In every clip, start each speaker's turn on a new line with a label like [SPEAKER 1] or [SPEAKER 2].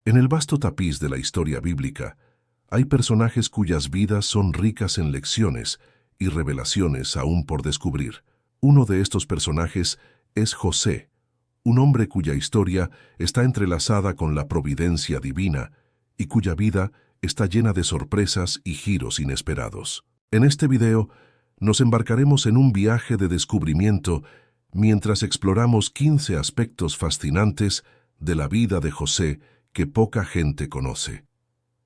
[SPEAKER 1] En el vasto tapiz de la historia bíblica, hay personajes cuyas vidas son ricas en lecciones y revelaciones aún por descubrir. Uno de estos personajes es José, un hombre cuya historia está entrelazada con la providencia divina y cuya vida está llena de sorpresas y giros inesperados. En este video, nos embarcaremos en un viaje de descubrimiento mientras exploramos 15 aspectos fascinantes de la vida de José que poca gente conoce.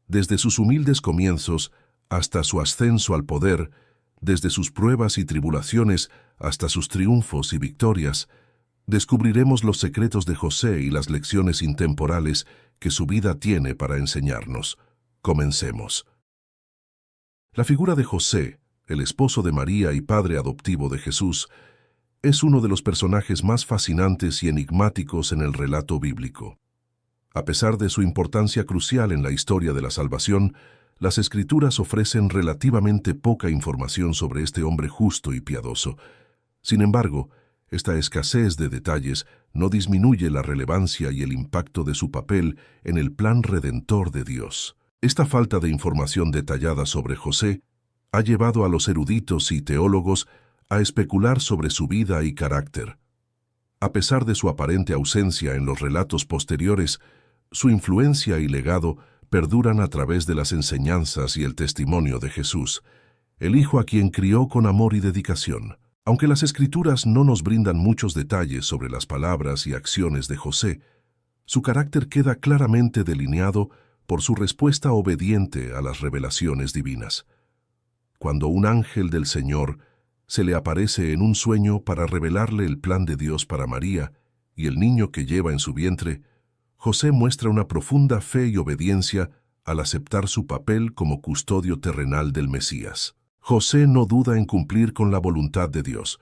[SPEAKER 1] Desde sus humildes comienzos hasta su ascenso al poder, desde sus pruebas y tribulaciones hasta sus triunfos y victorias, descubriremos los secretos de José y las lecciones intemporales que su vida tiene para enseñarnos. Comencemos. La figura de José, el esposo de María y padre adoptivo de Jesús, es uno de los personajes más fascinantes y enigmáticos en el relato bíblico. A pesar de su importancia crucial en la historia de la salvación, las Escrituras ofrecen relativamente poca información sobre este hombre justo y piadoso. Sin embargo, esta escasez de detalles no disminuye la relevancia y el impacto de su papel en el plan redentor de Dios. Esta falta de información detallada sobre José ha llevado a los eruditos y teólogos a especular sobre su vida y carácter. A pesar de su aparente ausencia en los relatos posteriores, su influencia y legado perduran a través de las enseñanzas y el testimonio de Jesús, el Hijo a quien crió con amor y dedicación. Aunque las Escrituras no nos brindan muchos detalles sobre las palabras y acciones de José, su carácter queda claramente delineado por su respuesta obediente a las revelaciones divinas. Cuando un ángel del Señor se le aparece en un sueño para revelarle el plan de Dios para María y el niño que lleva en su vientre, José muestra una profunda fe y obediencia al aceptar su papel como custodio terrenal del Mesías. José no duda en cumplir con la voluntad de Dios,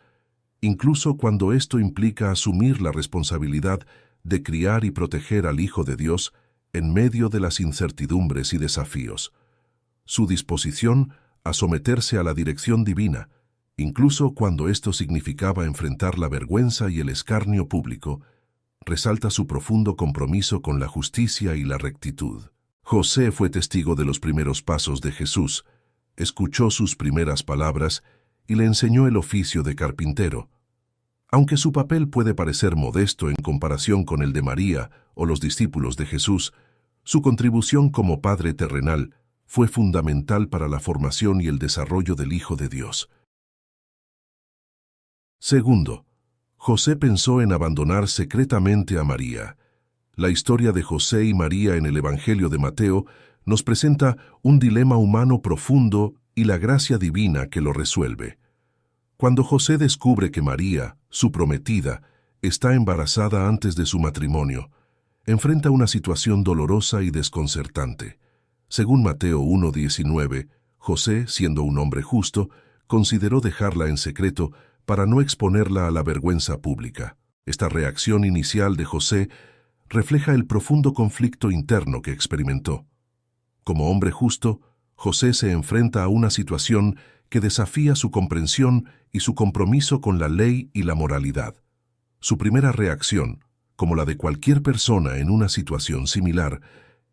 [SPEAKER 1] incluso cuando esto implica asumir la responsabilidad de criar y proteger al Hijo de Dios en medio de las incertidumbres y desafíos. Su disposición a someterse a la dirección divina, incluso cuando esto significaba enfrentar la vergüenza y el escarnio público, resalta su profundo compromiso con la justicia y la rectitud. José fue testigo de los primeros pasos de Jesús, escuchó sus primeras palabras y le enseñó el oficio de carpintero. Aunque su papel puede parecer modesto en comparación con el de María o los discípulos de Jesús, su contribución como Padre terrenal fue fundamental para la formación y el desarrollo del Hijo de Dios. Segundo, José pensó en abandonar secretamente a María. La historia de José y María en el Evangelio de Mateo nos presenta un dilema humano profundo y la gracia divina que lo resuelve. Cuando José descubre que María, su prometida, está embarazada antes de su matrimonio, enfrenta una situación dolorosa y desconcertante. Según Mateo 1:19, José, siendo un hombre justo, consideró dejarla en secreto para no exponerla a la vergüenza pública. Esta reacción inicial de José refleja el profundo conflicto interno que experimentó. Como hombre justo, José se enfrenta a una situación que desafía su comprensión y su compromiso con la ley y la moralidad. Su primera reacción, como la de cualquier persona en una situación similar,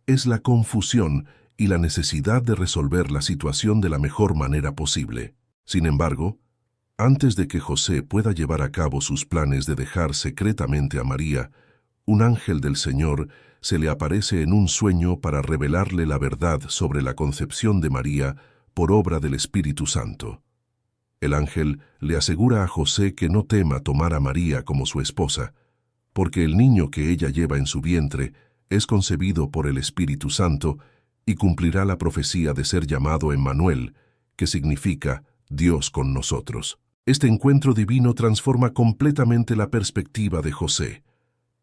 [SPEAKER 1] es la confusión y la necesidad de resolver la situación de la mejor manera posible. Sin embargo, antes de que José pueda llevar a cabo sus planes de dejar secretamente a María, un ángel del Señor se le aparece en un sueño para revelarle la verdad sobre la concepción de María por obra del Espíritu Santo. El ángel le asegura a José que no tema tomar a María como su esposa, porque el niño que ella lleva en su vientre es concebido por el Espíritu Santo y cumplirá la profecía de ser llamado Emmanuel, que significa Dios con nosotros. Este encuentro divino transforma completamente la perspectiva de José.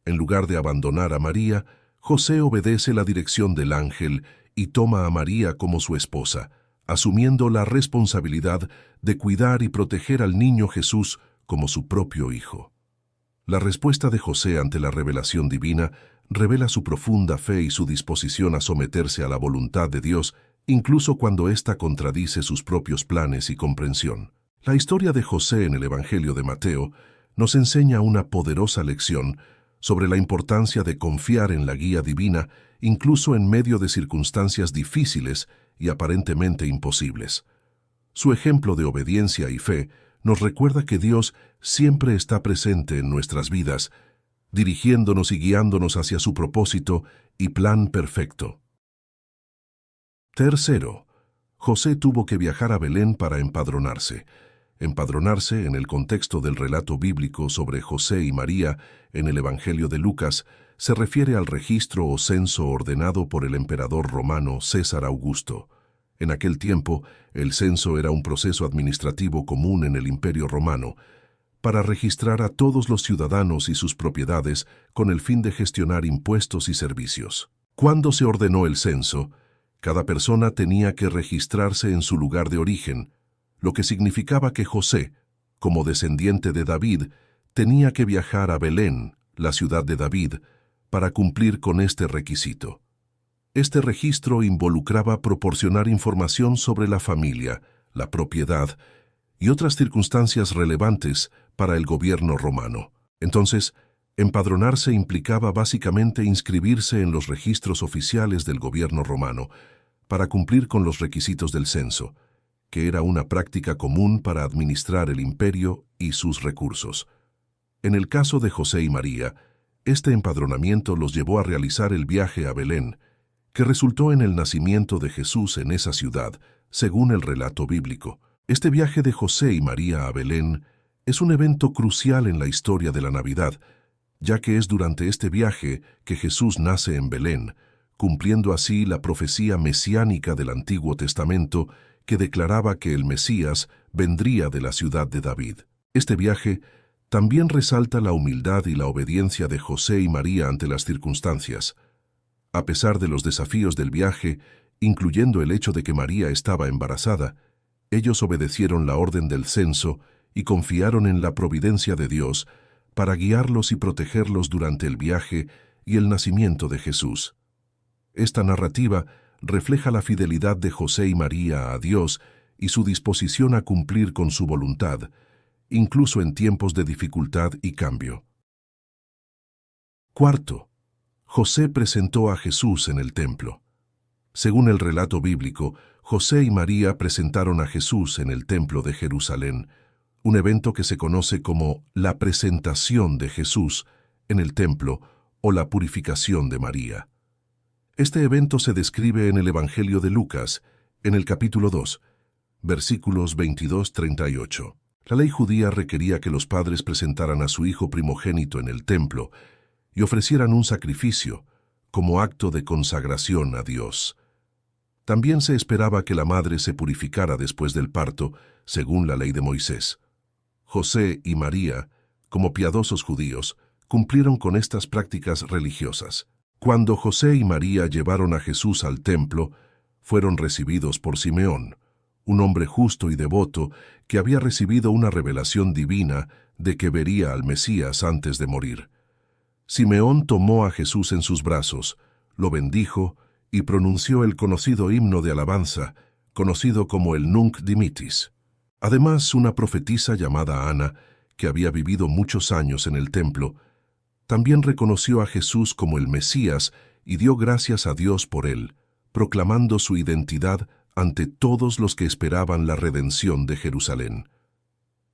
[SPEAKER 1] En lugar de abandonar a María, José obedece la dirección del ángel y toma a María como su esposa, asumiendo la responsabilidad de cuidar y proteger al niño Jesús como su propio hijo. La respuesta de José ante la revelación divina revela su profunda fe y su disposición a someterse a la voluntad de Dios, incluso cuando ésta contradice sus propios planes y comprensión. La historia de José en el Evangelio de Mateo nos enseña una poderosa lección sobre la importancia de confiar en la guía divina, incluso en medio de circunstancias difíciles y aparentemente imposibles. Su ejemplo de obediencia y fe nos recuerda que Dios siempre está presente en nuestras vidas, dirigiéndonos y guiándonos hacia su propósito y plan perfecto. Tercero, José tuvo que viajar a Belén para empadronarse. Empadronarse, en el contexto del relato bíblico sobre José y María en el Evangelio de Lucas, se refiere al registro o censo ordenado por el emperador romano César Augusto. En aquel tiempo, el censo era un proceso administrativo común en el Imperio Romano, para registrar a todos los ciudadanos y sus propiedades con el fin de gestionar impuestos y servicios. Cuando se ordenó el censo, cada persona tenía que registrarse en su lugar de origen, lo que significaba que José, como descendiente de David, tenía que viajar a Belén, la ciudad de David, para cumplir con este requisito. Este registro involucraba proporcionar información sobre la familia, la propiedad y otras circunstancias relevantes para el gobierno romano. Entonces, empadronarse implicaba básicamente inscribirse en los registros oficiales del gobierno romano para cumplir con los requisitos del censo, que era una práctica común para administrar el imperio y sus recursos. En el caso de José y María, este empadronamiento los llevó a realizar el viaje a Belén, que resultó en el nacimiento de Jesús en esa ciudad, según el relato bíblico. Este viaje de José y María a Belén es un evento crucial en la historia de la Navidad, ya que es durante este viaje que Jesús nace en Belén, cumpliendo así la profecía mesiánica del Antiguo Testamento que declaraba que el Mesías vendría de la ciudad de David. Este viaje también resalta la humildad y la obediencia de José y María ante las circunstancias. A pesar de los desafíos del viaje, incluyendo el hecho de que María estaba embarazada, ellos obedecieron la orden del censo y confiaron en la providencia de Dios para guiarlos y protegerlos durante el viaje y el nacimiento de Jesús. Esta narrativa refleja la fidelidad de José y María a Dios y su disposición a cumplir con su voluntad, incluso en tiempos de dificultad y cambio. Cuarto, José presentó a Jesús en el templo. Según el relato bíblico, José y María presentaron a Jesús en el templo de Jerusalén, un evento que se conoce como la presentación de Jesús en el templo o la purificación de María. Este evento se describe en el Evangelio de Lucas, en el capítulo 2, versículos 22-38. La ley judía requería que los padres presentaran a su hijo primogénito en el templo y ofrecieran un sacrificio como acto de consagración a Dios. También se esperaba que la madre se purificara después del parto, según la ley de Moisés. José y María, como piadosos judíos, cumplieron con estas prácticas religiosas. Cuando José y María llevaron a Jesús al templo, fueron recibidos por Simeón, un hombre justo y devoto que había recibido una revelación divina de que vería al Mesías antes de morir. Simeón tomó a Jesús en sus brazos, lo bendijo y pronunció el conocido himno de alabanza, conocido como el Nunc Dimittis. Además, una profetisa llamada Ana, que había vivido muchos años en el templo, también reconoció a Jesús como el Mesías y dio gracias a Dios por él, proclamando su identidad ante todos los que esperaban la redención de Jerusalén.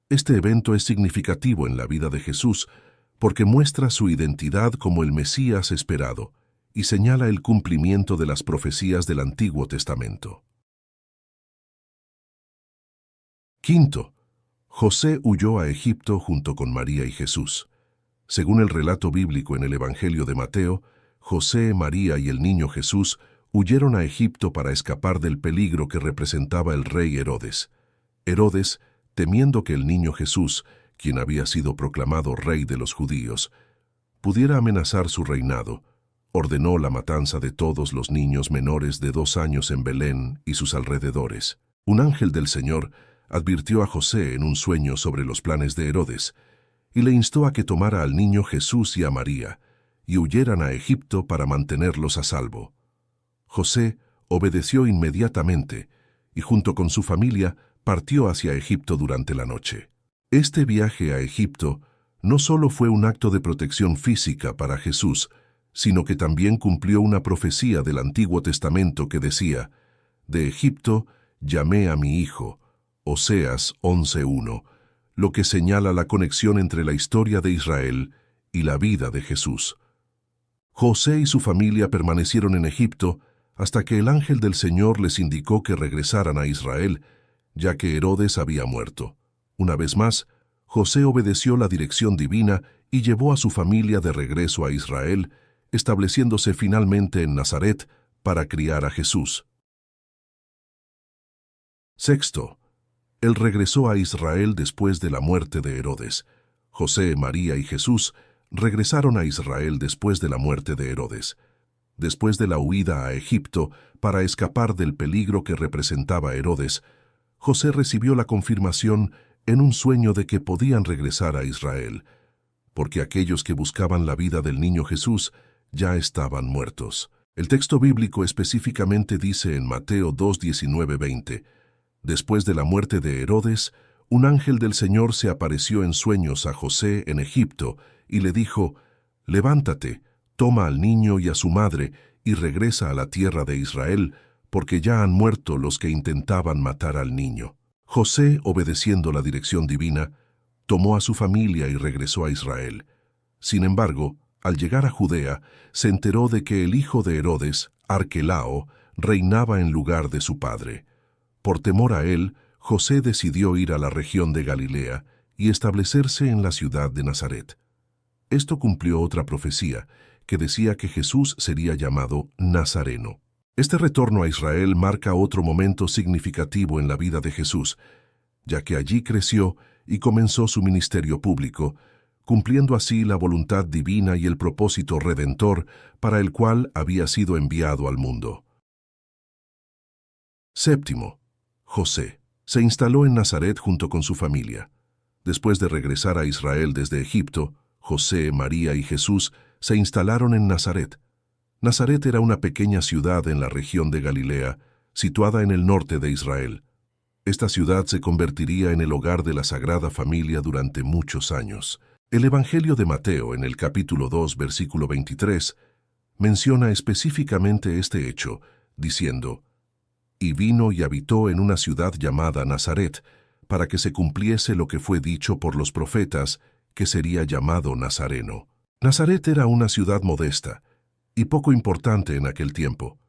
[SPEAKER 1] Este evento es significativo en la vida de Jesús porque muestra su identidad como el Mesías esperado y señala el cumplimiento de las profecías del Antiguo Testamento. Quinto, José huyó a Egipto junto con María y Jesús. Según el relato bíblico en el Evangelio de Mateo, José, María y el niño Jesús huyeron a Egipto para escapar del peligro que representaba el rey Herodes. Herodes, temiendo que el niño Jesús, quien había sido proclamado rey de los judíos, pudiera amenazar su reinado, ordenó la matanza de todos los niños menores de 2 años en Belén y sus alrededores. Un ángel del Señor advirtió a José en un sueño sobre los planes de Herodes y le instó a que tomara al niño Jesús y a María y huyeran a Egipto para mantenerlos a salvo. José obedeció inmediatamente y junto con su familia partió hacia Egipto durante la noche. Este viaje a Egipto no solo fue un acto de protección física para Jesús, sino que también cumplió una profecía del Antiguo Testamento que decía: «De Egipto llamé a mi hijo», Oseas 11:1, lo que señala la conexión entre la historia de Israel y la vida de Jesús. José y su familia permanecieron en Egipto hasta que el ángel del Señor les indicó que regresaran a Israel, ya que Herodes había muerto. Una vez más, José obedeció la dirección divina y llevó a su familia de regreso a Israel, estableciéndose finalmente en Nazaret para criar a Jesús. Sexto, él regresó a Israel después de la muerte de Herodes. José, María y Jesús regresaron a Israel después de la muerte de Herodes. Después de la huida a Egipto para escapar del peligro que representaba Herodes, José recibió la confirmación en un sueño de que podían regresar a Israel, porque aquellos que buscaban la vida del niño Jesús ya estaban muertos. El texto bíblico específicamente dice en Mateo 2:19-20, «Después de la muerte de Herodes, un ángel del Señor se apareció en sueños a José en Egipto y le dijo: «Levántate, toma al niño y a su madre y regresa a la tierra de Israel, porque ya han muerto los que intentaban matar al niño». José, obedeciendo la dirección divina, tomó a su familia y regresó a Israel. Sin embargo, al llegar a Judea, se enteró de que el hijo de Herodes, Arquelao, reinaba en lugar de su padre. Por temor a él, José decidió ir a la región de Galilea y establecerse en la ciudad de Nazaret. Esto cumplió otra profecía, que decía que Jesús sería llamado Nazareno. Este retorno a Israel marca otro momento significativo en la vida de Jesús, ya que allí creció y comenzó su ministerio público, cumpliendo así la voluntad divina y el propósito redentor para el cual había sido enviado al mundo. Séptimo, José se instaló en Nazaret junto con su familia. Después de regresar a Israel desde Egipto, José, María y Jesús se instalaron en Nazaret. Nazaret era una pequeña ciudad en la región de Galilea, situada en el norte de Israel. Esta ciudad se convertiría en el hogar de la Sagrada Familia durante muchos años. El Evangelio de Mateo, en el capítulo 2, versículo 23, menciona específicamente este hecho, diciendo: «Y vino y habitó en una ciudad llamada Nazaret, para que se cumpliese lo que fue dicho por los profetas, que sería llamado Nazareno». Nazaret era una ciudad modesta y poco importante en aquel tiempo,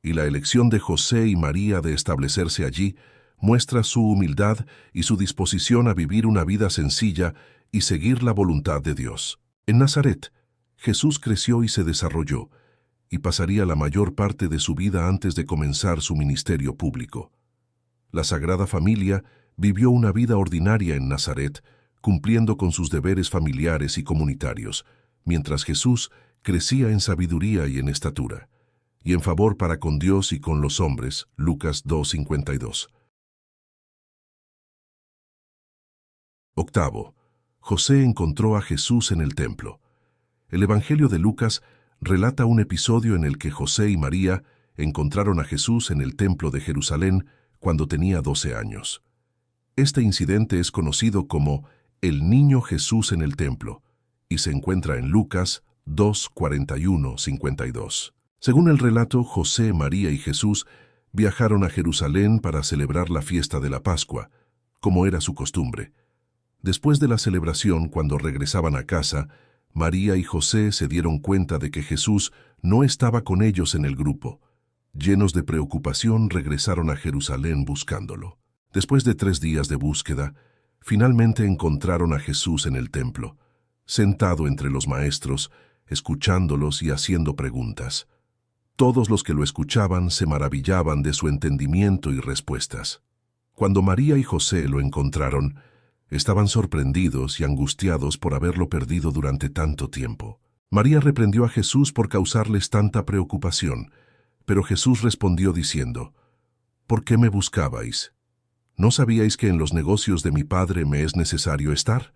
[SPEAKER 1] y la elección de José y María de establecerse allí muestra su humildad y su disposición a vivir una vida sencilla y seguir la voluntad de Dios. En Nazaret, Jesús creció y se desarrolló, y pasaría la mayor parte de su vida antes de comenzar su ministerio público. La Sagrada Familia vivió una vida ordinaria en Nazaret, cumpliendo con sus deberes familiares y comunitarios, mientras Jesús crecía en sabiduría y en estatura, y en favor para con Dios y con los hombres. Lucas 2:52. Octavo, José encontró a Jesús en el templo. El Evangelio de Lucas relata un episodio en el que José y María encontraron a Jesús en el templo de Jerusalén cuando tenía 12 años. Este incidente es conocido como el niño Jesús en el templo y se encuentra en Lucas 2:41-52. Según el relato, José, María y Jesús viajaron a Jerusalén para celebrar la fiesta de la Pascua, como era su costumbre. Después de la celebración, cuando regresaban a casa, María y José se dieron cuenta de que Jesús no estaba con ellos en el grupo. Llenos de preocupación, regresaron a Jerusalén buscándolo. Después de 3 días de búsqueda, finalmente encontraron a Jesús en el templo, sentado entre los maestros, escuchándolos y haciendo preguntas. Todos los que lo escuchaban se maravillaban de su entendimiento y respuestas. Cuando María y José lo encontraron, estaban sorprendidos y angustiados por haberlo perdido durante tanto tiempo. María reprendió a Jesús por causarles tanta preocupación, pero Jesús respondió diciendo: «¿Por qué me buscabais? ¿No sabíais que en los negocios de mi Padre me es necesario estar?».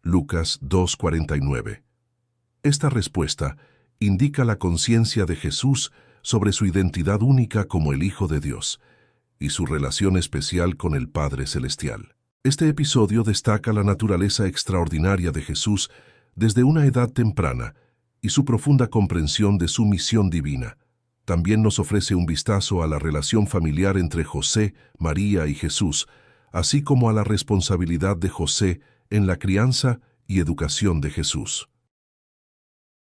[SPEAKER 1] Lucas 2:49. Esta respuesta indica la conciencia de Jesús sobre su identidad única como el Hijo de Dios y su relación especial con el Padre Celestial. Este episodio destaca la naturaleza extraordinaria de Jesús desde una edad temprana y su profunda comprensión de su misión divina. También nos ofrece un vistazo a la relación familiar entre José, María y Jesús, así como a la responsabilidad de José en la crianza y educación de Jesús.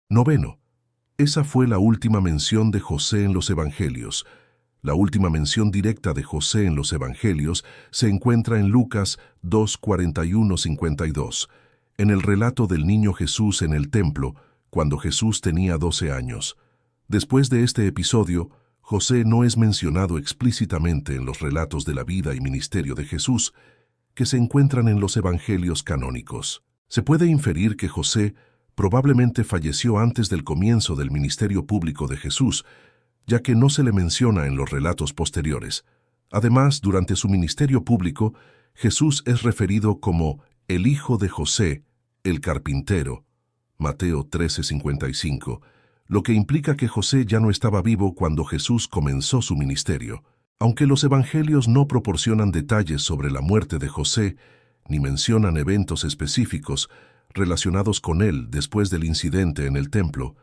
[SPEAKER 1] Noveno. Esa fue la última mención de José en los Evangelios. La última mención directa de José en los Evangelios se encuentra en Lucas 2:41-52, en el relato del niño Jesús en el templo, cuando Jesús tenía 12 años. Después de este episodio, José no es mencionado explícitamente en los relatos de la vida y ministerio de Jesús, que se encuentran en los Evangelios canónicos. Se puede inferir que José probablemente falleció antes del comienzo del ministerio público de Jesús, ya que no se le menciona en los relatos posteriores. Además, durante su ministerio público, Jesús es referido como el hijo de José, el carpintero, Mateo 13:55, lo que implica que José ya no estaba vivo cuando Jesús comenzó su ministerio. Aunque los evangelios no proporcionan detalles sobre la muerte de José, ni mencionan eventos específicos relacionados con él después del incidente en el templo,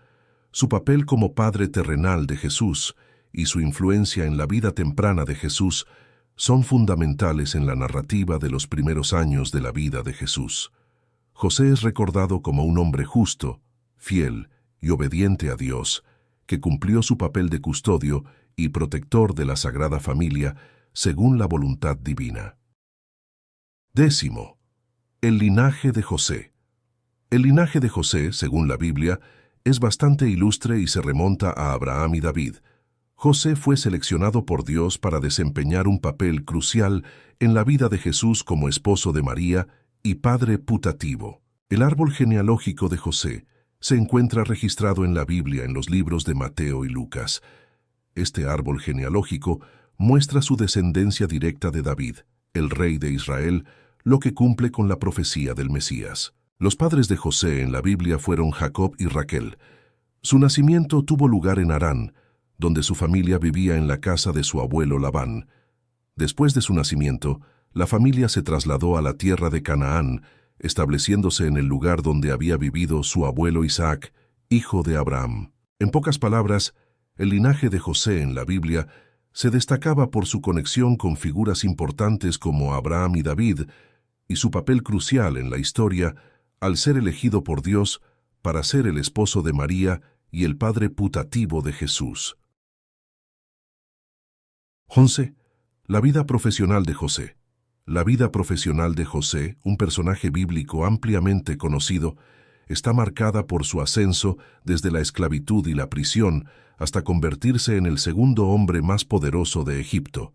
[SPEAKER 1] su papel como padre terrenal de Jesús y su influencia en la vida temprana de Jesús son fundamentales en la narrativa de los primeros años de la vida de Jesús. José es recordado como un hombre justo, fiel y obediente a Dios, que cumplió su papel de custodio y protector de la Sagrada Familia según la voluntad divina. Décimo. El linaje de José. El linaje de José, según la Biblia, es bastante ilustre y se remonta a Abraham y David. José fue seleccionado por Dios para desempeñar un papel crucial en la vida de Jesús como esposo de María y padre putativo. El árbol genealógico de José se encuentra registrado en la Biblia en los libros de Mateo y Lucas. Este árbol genealógico muestra su descendencia directa de David, el rey de Israel, lo que cumple con la profecía del Mesías. Los padres de José en la Biblia fueron Jacob y Raquel. Su nacimiento tuvo lugar en Harán, donde su familia vivía en la casa de su abuelo Labán. Después de su nacimiento, la familia se trasladó a la tierra de Canaán, estableciéndose en el lugar donde había vivido su abuelo Isaac, hijo de Abraham. En pocas palabras, el linaje de José en la Biblia se destacaba por su conexión con figuras importantes como Abraham y David, y su papel crucial en la historia al ser elegido por Dios para ser el esposo de María y el padre putativo de Jesús. 11. La vida profesional de José. La vida profesional de José, un personaje bíblico ampliamente conocido, está marcada por su ascenso desde la esclavitud y la prisión hasta convertirse en el segundo hombre más poderoso de Egipto.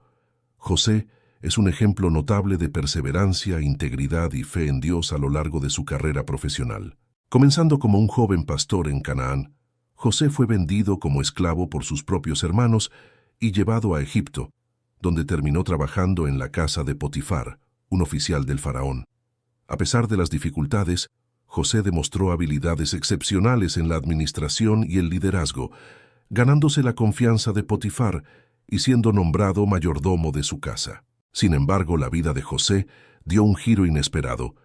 [SPEAKER 1] José es un ejemplo notable de perseverancia, integridad y fe en Dios a lo largo de su carrera profesional. Comenzando como un joven pastor en Canaán, José fue vendido como esclavo por sus propios hermanos y llevado a Egipto, donde terminó trabajando en la casa de Potifar, un oficial del faraón. A pesar de las dificultades, José demostró habilidades excepcionales en la administración y el liderazgo, ganándose la confianza de Potifar y siendo nombrado mayordomo de su casa. Sin embargo, la vida de José dio un giro inesperado,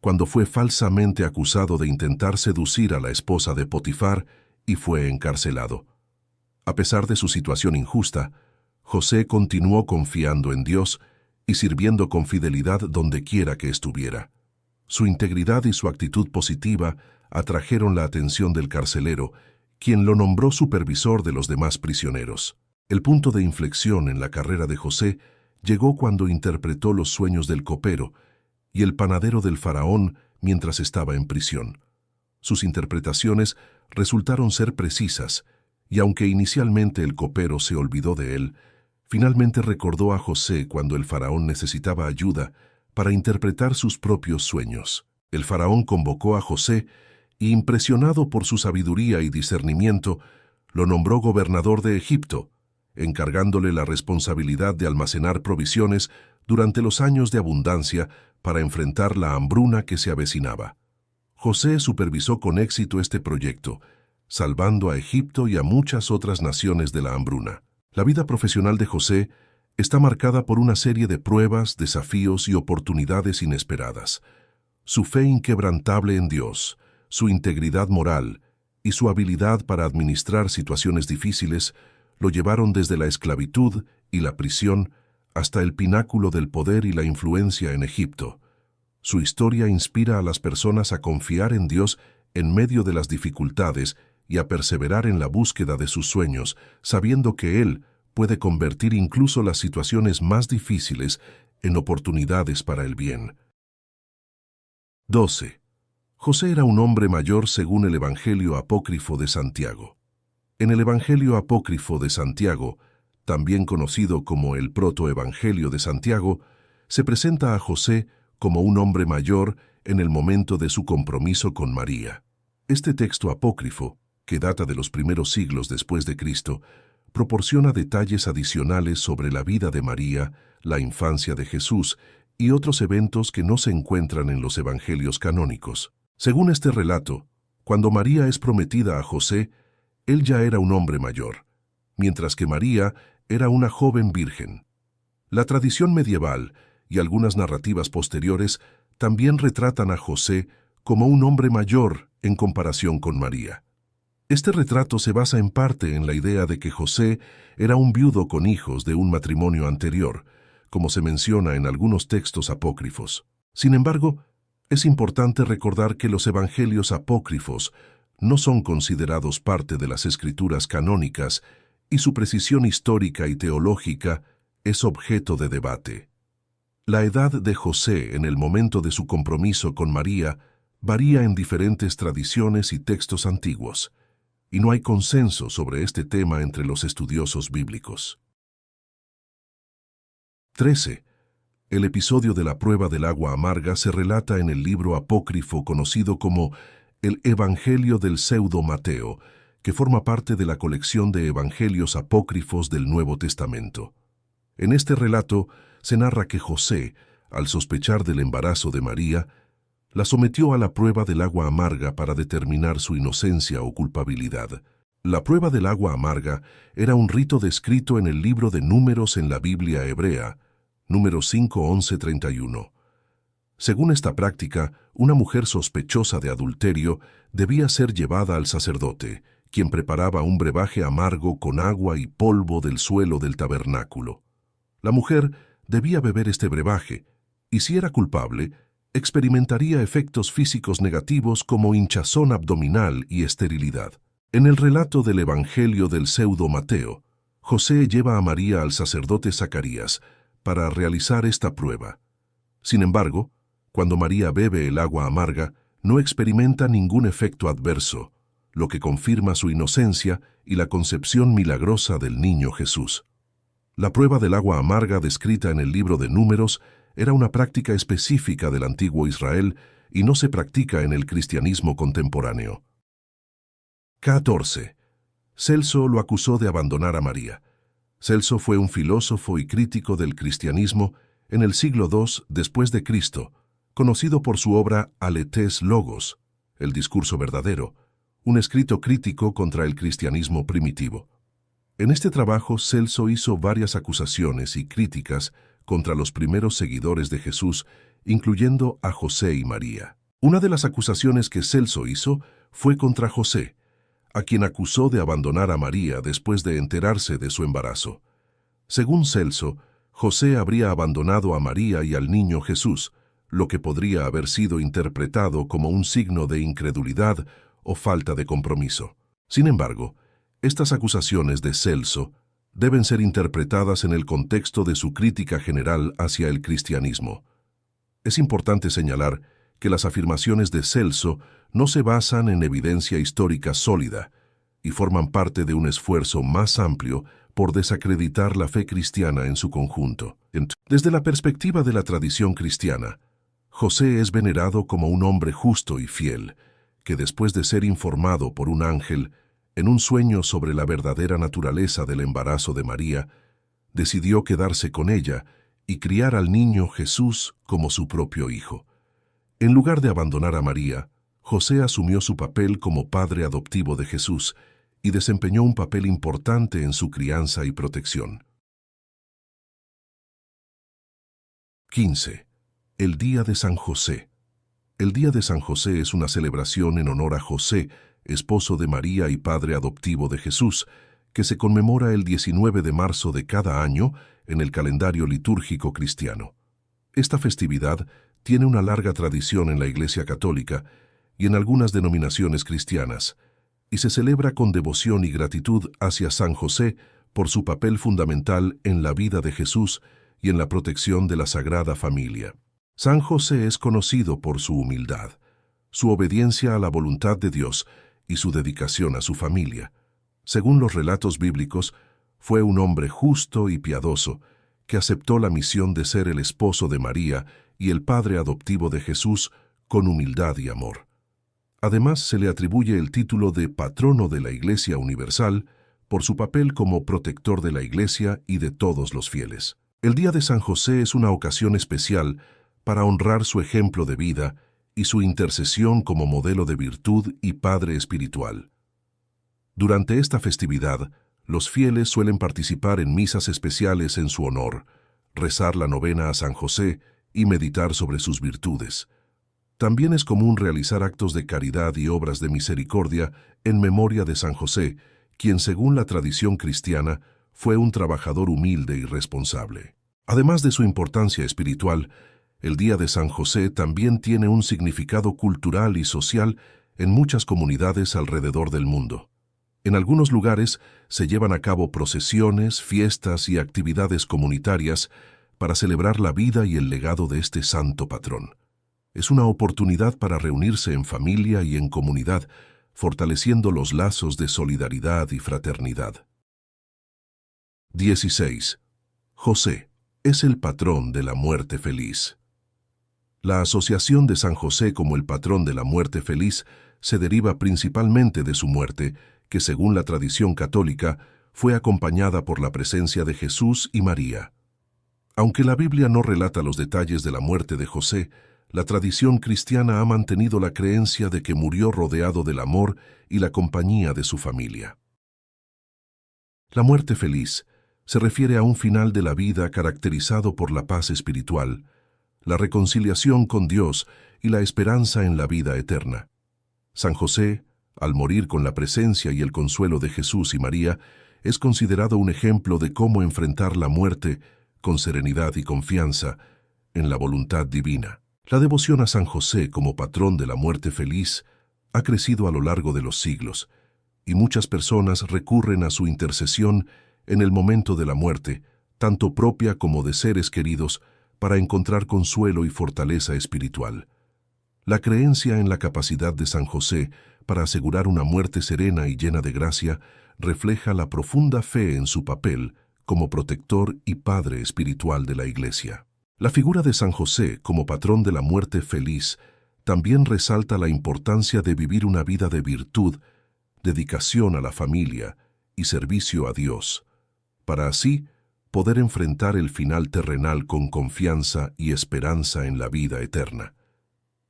[SPEAKER 1] cuando fue falsamente acusado de intentar seducir a la esposa de Potifar y fue encarcelado. A pesar de su situación injusta, José continuó confiando en Dios y sirviendo con fidelidad donde quiera que estuviera. Su integridad y su actitud positiva atrajeron la atención del carcelero, quien lo nombró supervisor de los demás prisioneros. El punto de inflexión en la carrera de José llegó cuando interpretó los sueños del copero y el panadero del faraón mientras estaba en prisión. Sus interpretaciones resultaron ser precisas, y aunque inicialmente el copero se olvidó de él, finalmente recordó a José cuando el faraón necesitaba ayuda para interpretar sus propios sueños. El faraón convocó a José y, impresionado por su sabiduría y discernimiento, lo nombró gobernador de Egipto, encargándole la responsabilidad de almacenar provisiones durante los años de abundancia para enfrentar la hambruna que se avecinaba. José supervisó con éxito este proyecto, salvando a Egipto y a muchas otras naciones de la hambruna. La vida profesional de José está marcada por una serie de pruebas, desafíos y oportunidades inesperadas. Su fe inquebrantable en Dios, su integridad moral y su habilidad para administrar situaciones difíciles lo llevaron desde la esclavitud y la prisión hasta el pináculo del poder y la influencia en Egipto. Su historia inspira a las personas a confiar en Dios en medio de las dificultades y a perseverar en la búsqueda de sus sueños, sabiendo que Él puede convertir incluso las situaciones más difíciles en oportunidades para el bien. 12. José era un hombre mayor según el Evangelio apócrifo de Santiago. En el Evangelio apócrifo de Santiago, también conocido como el Protoevangelio de Santiago, se presenta a José como un hombre mayor en el momento de su compromiso con María. Este texto apócrifo, que data de los primeros siglos después de Cristo, proporciona detalles adicionales sobre la vida de María, la infancia de Jesús y otros eventos que no se encuentran en los evangelios canónicos. Según este relato, cuando María es prometida a José, él ya era un hombre mayor, mientras que María era una joven virgen. La tradición medieval y algunas narrativas posteriores también retratan a José como un hombre mayor en comparación con María. Este retrato se basa en parte en la idea de que José era un viudo con hijos de un matrimonio anterior, como se menciona en algunos textos apócrifos. Sin embargo, es importante recordar que los evangelios apócrifos no son considerados parte de las escrituras canónicas y su precisión histórica y teológica es objeto de debate. La edad de José en el momento de su compromiso con María varía en diferentes tradiciones y textos antiguos, y no hay consenso sobre este tema entre los estudiosos bíblicos. 13. El episodio de la prueba del agua amarga se relata en el libro apócrifo conocido como el Evangelio del Pseudo Mateo, que forma parte de la colección de evangelios apócrifos del Nuevo Testamento. En este relato se narra que José, al sospechar del embarazo de María, la sometió a la prueba del agua amarga para determinar su inocencia o culpabilidad. La prueba del agua amarga era un rito descrito en el libro de Números en la Biblia hebrea, Números 5, 11, 31. Según esta práctica, una mujer sospechosa de adulterio debía ser llevada al sacerdote, quien preparaba un brebaje amargo con agua y polvo del suelo del tabernáculo. La mujer debía beber este brebaje, y si era culpable, experimentaría efectos físicos negativos como hinchazón abdominal y esterilidad. En el relato del Evangelio del Pseudo Mateo, José lleva a María al sacerdote Zacarías para realizar esta prueba. Sin embargo, cuando María bebe el agua amarga, no experimenta ningún efecto adverso, lo que confirma su inocencia y la concepción milagrosa del niño Jesús. La prueba del agua amarga descrita en el libro de Números era una práctica específica del antiguo Israel y no se practica en el cristianismo contemporáneo. 14. Celso lo acusó de abandonar a María. Celso fue un filósofo y crítico del cristianismo en el siglo II después de Cristo, conocido por su obra Aletes Logos, el discurso verdadero, un escrito crítico contra el cristianismo primitivo. En este trabajo, Celso hizo varias acusaciones y críticas contra los primeros seguidores de Jesús, incluyendo a José y María. Una de las acusaciones que Celso hizo fue contra José, a quien acusó de abandonar a María después de enterarse de su embarazo. Según Celso, José habría abandonado a María y al niño Jesús, lo que podría haber sido interpretado como un signo de incredulidad o falta de compromiso. Sin embargo, estas acusaciones de Celso deben ser interpretadas en el contexto de su crítica general hacia el cristianismo. Es importante señalar que las afirmaciones de Celso no se basan en evidencia histórica sólida y forman parte de un esfuerzo más amplio por desacreditar la fe cristiana en su conjunto. Desde la perspectiva de la tradición cristiana, José es venerado como un hombre justo y fiel, que después de ser informado por un ángel en un sueño sobre la verdadera naturaleza del embarazo de María, decidió quedarse con ella y criar al niño Jesús como su propio hijo. En lugar de abandonar a María, José asumió su papel como padre adoptivo de Jesús y desempeñó un papel importante en su crianza y protección. 15. El Día de San José. El Día de San José es una celebración en honor a José, esposo de María y padre adoptivo de Jesús, que se conmemora el 19 de marzo de cada año en el calendario litúrgico cristiano. Esta festividad tiene una larga tradición en la Iglesia Católica y en algunas denominaciones cristianas, y se celebra con devoción y gratitud hacia San José por su papel fundamental en la vida de Jesús y en la protección de la Sagrada Familia. San José es conocido por su humildad, su obediencia a la voluntad de Dios y su dedicación a su familia. Según los relatos bíblicos, fue un hombre justo y piadoso que aceptó la misión de ser el esposo de María y el padre adoptivo de Jesús con humildad y amor. Además, se le atribuye el título de patrono de la Iglesia Universal por su papel como protector de la Iglesia y de todos los fieles. El Día de San José es una ocasión especial para honrar su ejemplo de vida y su intercesión como modelo de virtud y padre espiritual. Durante esta festividad, los fieles suelen participar en misas especiales en su honor, rezar la novena a San José y meditar sobre sus virtudes. También es común realizar actos de caridad y obras de misericordia en memoria de San José, quien, según la tradición cristiana, fue un trabajador humilde y responsable. Además de su importancia espiritual, el Día de San José también tiene un significado cultural y social en muchas comunidades alrededor del mundo. En algunos lugares se llevan a cabo procesiones, fiestas y actividades comunitarias para celebrar la vida y el legado de este santo patrón. Es una oportunidad para reunirse en familia y en comunidad, fortaleciendo los lazos de solidaridad y fraternidad. 16. José es el patrón de la muerte feliz. La asociación de San José como el patrón de la muerte feliz se deriva principalmente de su muerte, que según la tradición católica fue acompañada por la presencia de Jesús y María. Aunque la Biblia no relata los detalles de la muerte de José, la tradición cristiana ha mantenido la creencia de que murió rodeado del amor y la compañía de su familia. La muerte feliz se refiere a un final de la vida caracterizado por la paz espiritual, la reconciliación con Dios y la esperanza en la vida eterna. San José, al morir con la presencia y el consuelo de Jesús y María, es considerado un ejemplo de cómo enfrentar la muerte con serenidad y confianza en la voluntad divina. La devoción a San José como patrón de la muerte feliz ha crecido a lo largo de los siglos, y muchas personas recurren a su intercesión en el momento de la muerte, tanto propia como de seres queridos, para encontrar consuelo y fortaleza espiritual. La creencia en la capacidad de San José para asegurar una muerte serena y llena de gracia refleja la profunda fe en su papel como protector y padre espiritual de la Iglesia. La figura de San José como patrón de la muerte feliz también resalta la importancia de vivir una vida de virtud, dedicación a la familia y servicio a Dios, para así poder enfrentar el final terrenal con confianza y esperanza en la vida eterna.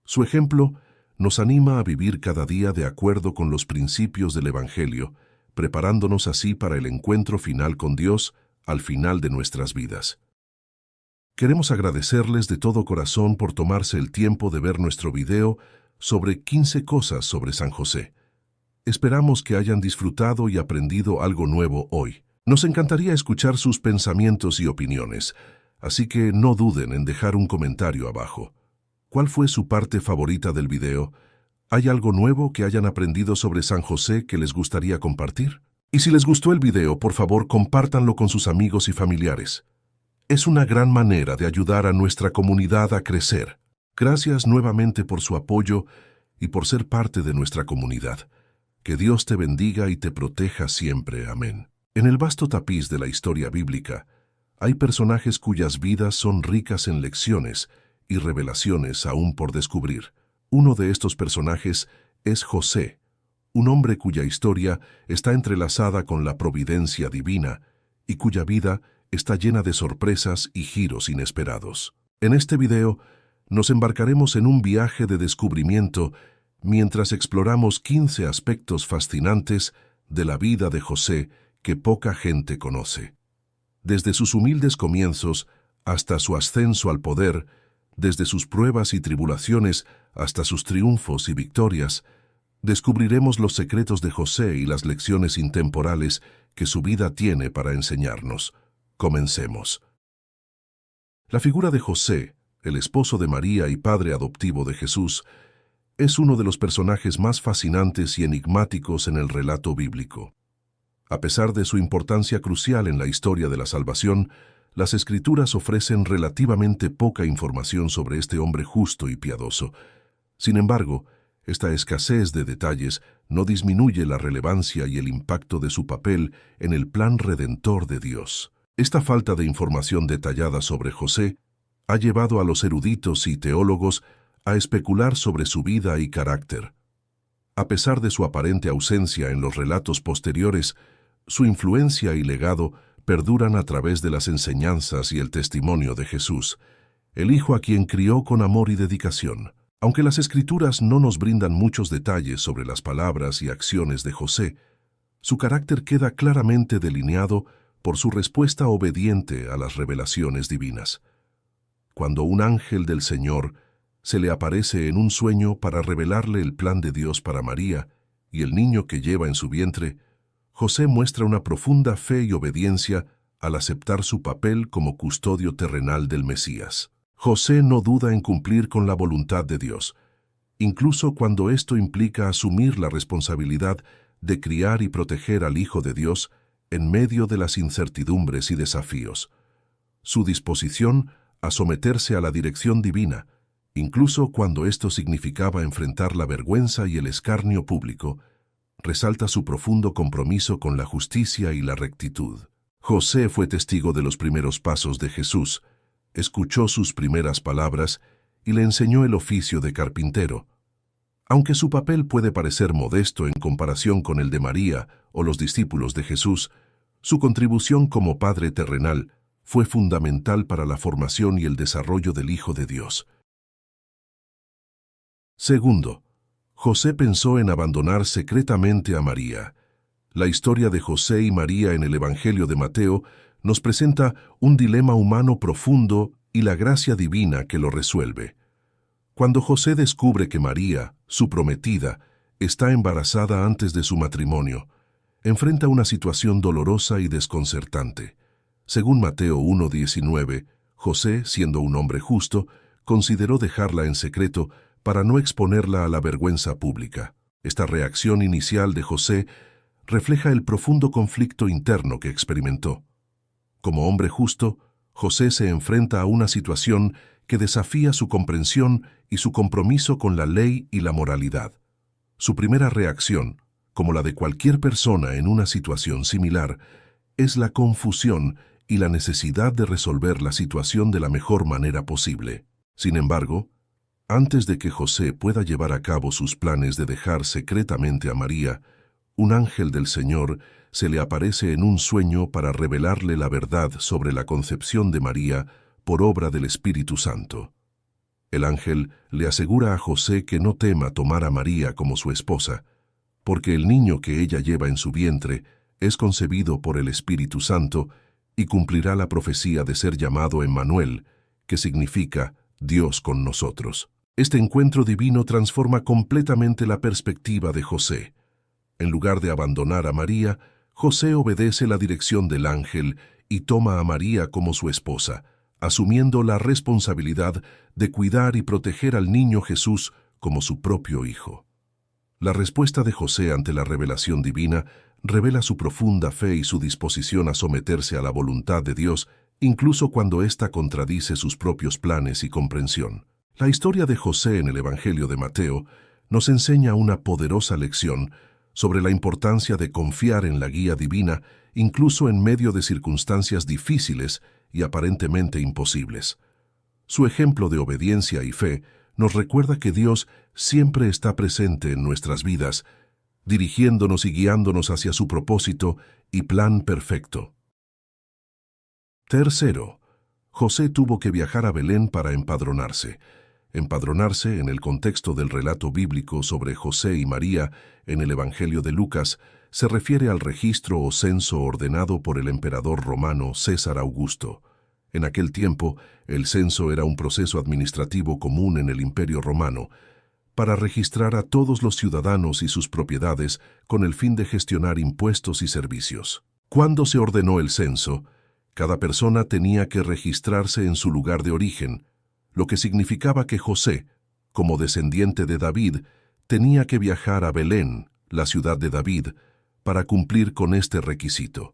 [SPEAKER 1] Su ejemplo nos anima a vivir cada día de acuerdo con los principios del Evangelio, preparándonos así para el encuentro final con Dios al final de nuestras vidas. Queremos agradecerles de todo corazón por tomarse el tiempo de ver nuestro video sobre 15 cosas sobre San José. Esperamos que hayan disfrutado y aprendido algo nuevo hoy. Nos encantaría escuchar sus pensamientos y opiniones, así que no duden en dejar un comentario abajo. ¿Cuál fue su parte favorita del video? ¿Hay algo nuevo que hayan aprendido sobre San José que les gustaría compartir? Y si les gustó el video, por favor, compártanlo con sus amigos y familiares. Es una gran manera de ayudar a nuestra comunidad a crecer. Gracias nuevamente por su apoyo y por ser parte de nuestra comunidad. Que Dios te bendiga y te proteja siempre. Amén. En el vasto tapiz de la historia bíblica, hay personajes cuyas vidas son ricas en lecciones y revelaciones aún por descubrir. Uno de estos personajes es José, un hombre cuya historia está entrelazada con la providencia divina y cuya vida está llena de sorpresas y giros inesperados. En este video nos embarcaremos en un viaje de descubrimiento mientras exploramos 15 aspectos fascinantes de la vida de José que poca gente conoce. Desde sus humildes comienzos hasta su ascenso al poder, desde sus pruebas y tribulaciones hasta sus triunfos y victorias, descubriremos los secretos de José y las lecciones intemporales que su vida tiene para enseñarnos. Comencemos. La figura de José, el esposo de María y padre adoptivo de Jesús, es uno de los personajes más fascinantes y enigmáticos en el relato bíblico. A pesar de su importancia crucial en la historia de la salvación, las Escrituras ofrecen relativamente poca información sobre este hombre justo y piadoso. Sin embargo, esta escasez de detalles no disminuye la relevancia y el impacto de su papel en el plan redentor de Dios. Esta falta de información detallada sobre José ha llevado a los eruditos y teólogos a especular sobre su vida y carácter. A pesar de su aparente ausencia en los relatos posteriores, su influencia y legado perduran a través de las enseñanzas y el testimonio de Jesús, el Hijo a quien crió con amor y dedicación. Aunque las Escrituras no nos brindan muchos detalles sobre las palabras y acciones de José, su carácter queda claramente delineado por su respuesta obediente a las revelaciones divinas. Cuando un ángel del Señor se le aparece en un sueño para revelarle el plan de Dios para María y el niño que lleva en su vientre, José muestra una profunda fe y obediencia al aceptar su papel como custodio terrenal del Mesías. José no duda en cumplir con la voluntad de Dios, incluso cuando esto implica asumir la responsabilidad de criar y proteger al Hijo de Dios en medio de las incertidumbres y desafíos. Su disposición a someterse a la dirección divina, incluso cuando esto significaba enfrentar la vergüenza y el escarnio público, resalta su profundo compromiso con la justicia y la rectitud. José fue testigo de los primeros pasos de Jesús, escuchó sus primeras palabras y le enseñó el oficio de carpintero. Aunque su papel puede parecer modesto en comparación con el de María o los discípulos de Jesús, su contribución como padre terrenal fue fundamental para la formación y el desarrollo del Hijo de Dios. Segundo, José pensó en abandonar secretamente a María. La historia de José y María en el Evangelio de Mateo nos presenta un dilema humano profundo y la gracia divina que lo resuelve. Cuando José descubre que María, su prometida, está embarazada antes de su matrimonio, enfrenta una situación dolorosa y desconcertante. Según Mateo 1:19, José, siendo un hombre justo, consideró dejarla en secreto para no exponerla a la vergüenza pública. Esta reacción inicial de José refleja el profundo conflicto interno que experimentó. Como hombre justo, José se enfrenta a una situación que desafía su comprensión y su compromiso con la ley y la moralidad. Su primera reacción, como la de cualquier persona en una situación similar, es la confusión y la necesidad de resolver la situación de la mejor manera posible. Sin embargo, antes de que José pueda llevar a cabo sus planes de dejar secretamente a María, un ángel del Señor se le aparece en un sueño para revelarle la verdad sobre la concepción de María por obra del Espíritu Santo. El ángel le asegura a José que no tema tomar a María como su esposa, porque el niño que ella lleva en su vientre es concebido por el Espíritu Santo y cumplirá la profecía de ser llamado Emmanuel, que significa Dios con nosotros. Este encuentro divino transforma completamente la perspectiva de José. En lugar de abandonar a María, José obedece la dirección del ángel y toma a María como su esposa, asumiendo la responsabilidad de cuidar y proteger al niño Jesús como su propio hijo. La respuesta de José ante la revelación divina revela su profunda fe y su disposición a someterse a la voluntad de Dios, incluso cuando ésta contradice sus propios planes y comprensión. La historia de José en el Evangelio de Mateo nos enseña una poderosa lección sobre la importancia de confiar en la guía divina, incluso en medio de circunstancias difíciles y aparentemente imposibles. Su ejemplo de obediencia y fe nos recuerda que Dios siempre está presente en nuestras vidas, dirigiéndonos y guiándonos hacia su propósito y plan perfecto. Tercero, José tuvo que viajar a Belén para empadronarse. Empadronarse, en el contexto del relato bíblico sobre José y María en el Evangelio de Lucas, se refiere al registro o censo ordenado por el emperador romano César Augusto. En aquel tiempo, el censo era un proceso administrativo común en el Imperio Romano, para registrar a todos los ciudadanos y sus propiedades con el fin de gestionar impuestos y servicios. Cuando se ordenó el censo, cada persona tenía que registrarse en su lugar de origen, lo que significaba que José, como descendiente de David, tenía que viajar a Belén, la ciudad de David, para cumplir con este requisito.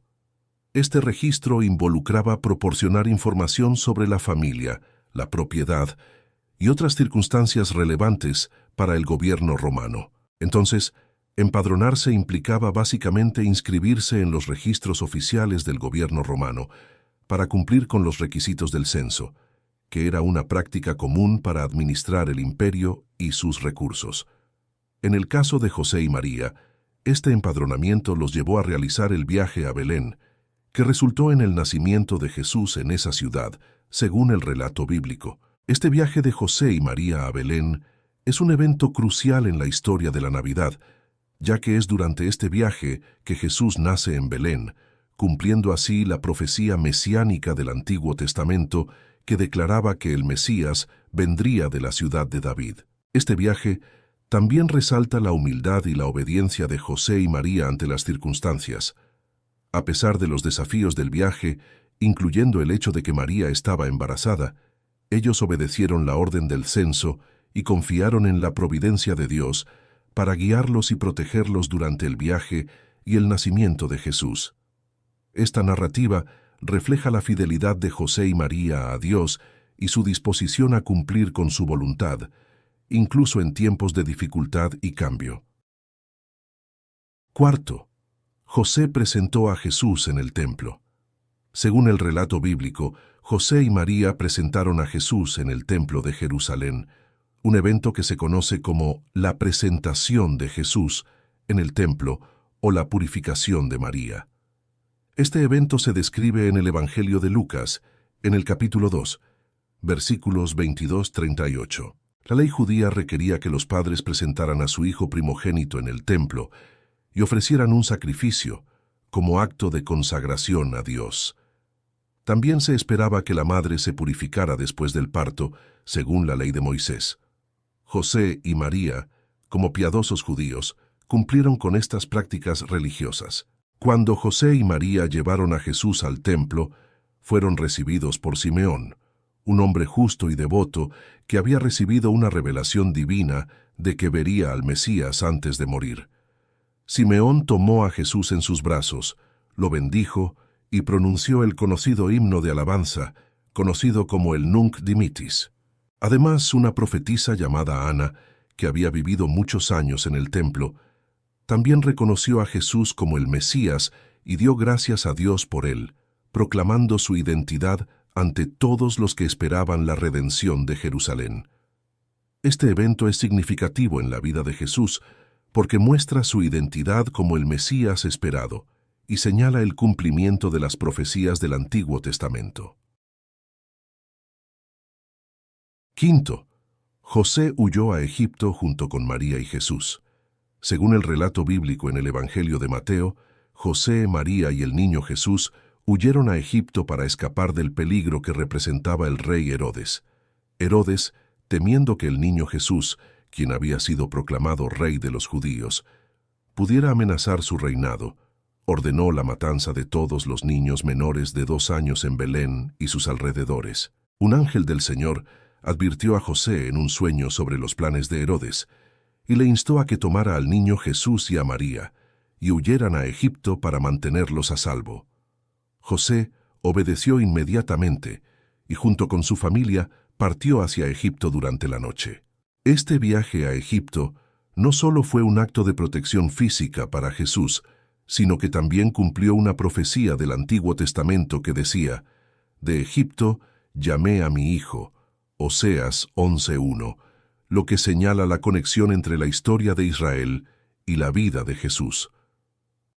[SPEAKER 1] Este registro involucraba proporcionar información sobre la familia, la propiedad y otras circunstancias relevantes para el gobierno romano. Entonces, empadronarse implicaba básicamente inscribirse en los registros oficiales del gobierno romano para cumplir con los requisitos del censo, que era una práctica común para administrar el imperio y sus recursos. En el caso de José y María, este empadronamiento los llevó a realizar el viaje a Belén, que resultó en el nacimiento de Jesús en esa ciudad, según el relato bíblico. Este viaje de José y María a Belén es un evento crucial en la historia de la Navidad, ya que es durante este viaje que Jesús nace en Belén, cumpliendo así la profecía mesiánica del Antiguo Testamento que declaraba que el Mesías vendría de la ciudad de David. Este viaje también resalta la humildad y la obediencia de José y María ante las circunstancias. A pesar de los desafíos del viaje, incluyendo el hecho de que María estaba embarazada, ellos obedecieron la orden del censo y confiaron en la providencia de Dios para guiarlos y protegerlos durante el viaje y el nacimiento de Jesús. Esta narrativa refleja la fidelidad de José y María a Dios y su disposición a cumplir con su voluntad, incluso en tiempos de dificultad y cambio. Cuarto, José presentó a Jesús en el templo. Según el relato bíblico, José y María presentaron a Jesús en el templo de Jerusalén, un evento que se conoce como la presentación de Jesús en el templo o la purificación de María. Este evento se describe en el Evangelio de Lucas, en el capítulo 2, versículos 22-38. La ley judía requería que los padres presentaran a su hijo primogénito en el templo y ofrecieran un sacrificio como acto de consagración a Dios. También se esperaba que la madre se purificara después del parto, según la ley de Moisés. José y María, como piadosos judíos, cumplieron con estas prácticas religiosas. Cuando José y María llevaron a Jesús al templo, fueron recibidos por Simeón, un hombre justo y devoto que había recibido una revelación divina de que vería al Mesías antes de morir. Simeón tomó a Jesús en sus brazos, lo bendijo y pronunció el conocido himno de alabanza, conocido como el Nunc Dimittis. Además, una profetisa llamada Ana, que había vivido muchos años en el templo, también reconoció a Jesús como el Mesías y dio gracias a Dios por él, proclamando su identidad ante todos los que esperaban la redención de Jerusalén. Este evento es significativo en la vida de Jesús porque muestra su identidad como el Mesías esperado y señala el cumplimiento de las profecías del Antiguo Testamento. Quinto, José huyó a Egipto junto con María y Jesús. Según el relato bíblico en el Evangelio de Mateo, José, María y el niño Jesús huyeron a Egipto para escapar del peligro que representaba el rey Herodes. Herodes, temiendo que el niño Jesús, quien había sido proclamado rey de los judíos, pudiera amenazar su reinado, ordenó la matanza de todos los niños menores de 2 años en Belén y sus alrededores. Un ángel del Señor advirtió a José en un sueño sobre los planes de Herodes y le instó a que tomara al niño Jesús y a María y huyeran a Egipto para mantenerlos a salvo. José obedeció inmediatamente y junto con su familia partió hacia Egipto durante la noche. Este viaje a Egipto no solo fue un acto de protección física para Jesús, sino que también cumplió una profecía del Antiguo Testamento que decía: «De Egipto llamé a mi hijo», Oseas 11:1, lo que señala la conexión entre la historia de Israel y la vida de Jesús.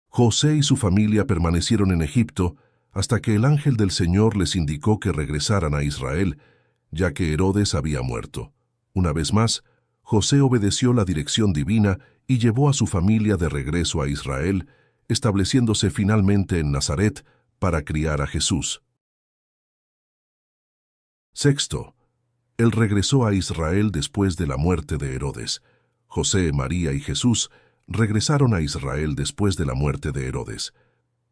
[SPEAKER 1] José y su familia permanecieron en Egipto hasta que el ángel del Señor les indicó que regresaran a Israel, ya que Herodes había muerto. Una vez más, José obedeció la dirección divina y llevó a su familia de regreso a Israel, estableciéndose finalmente en Nazaret para criar a Jesús. Sexto, él regresó a Israel después de la muerte de Herodes. José, María y Jesús regresaron a Israel después de la muerte de Herodes.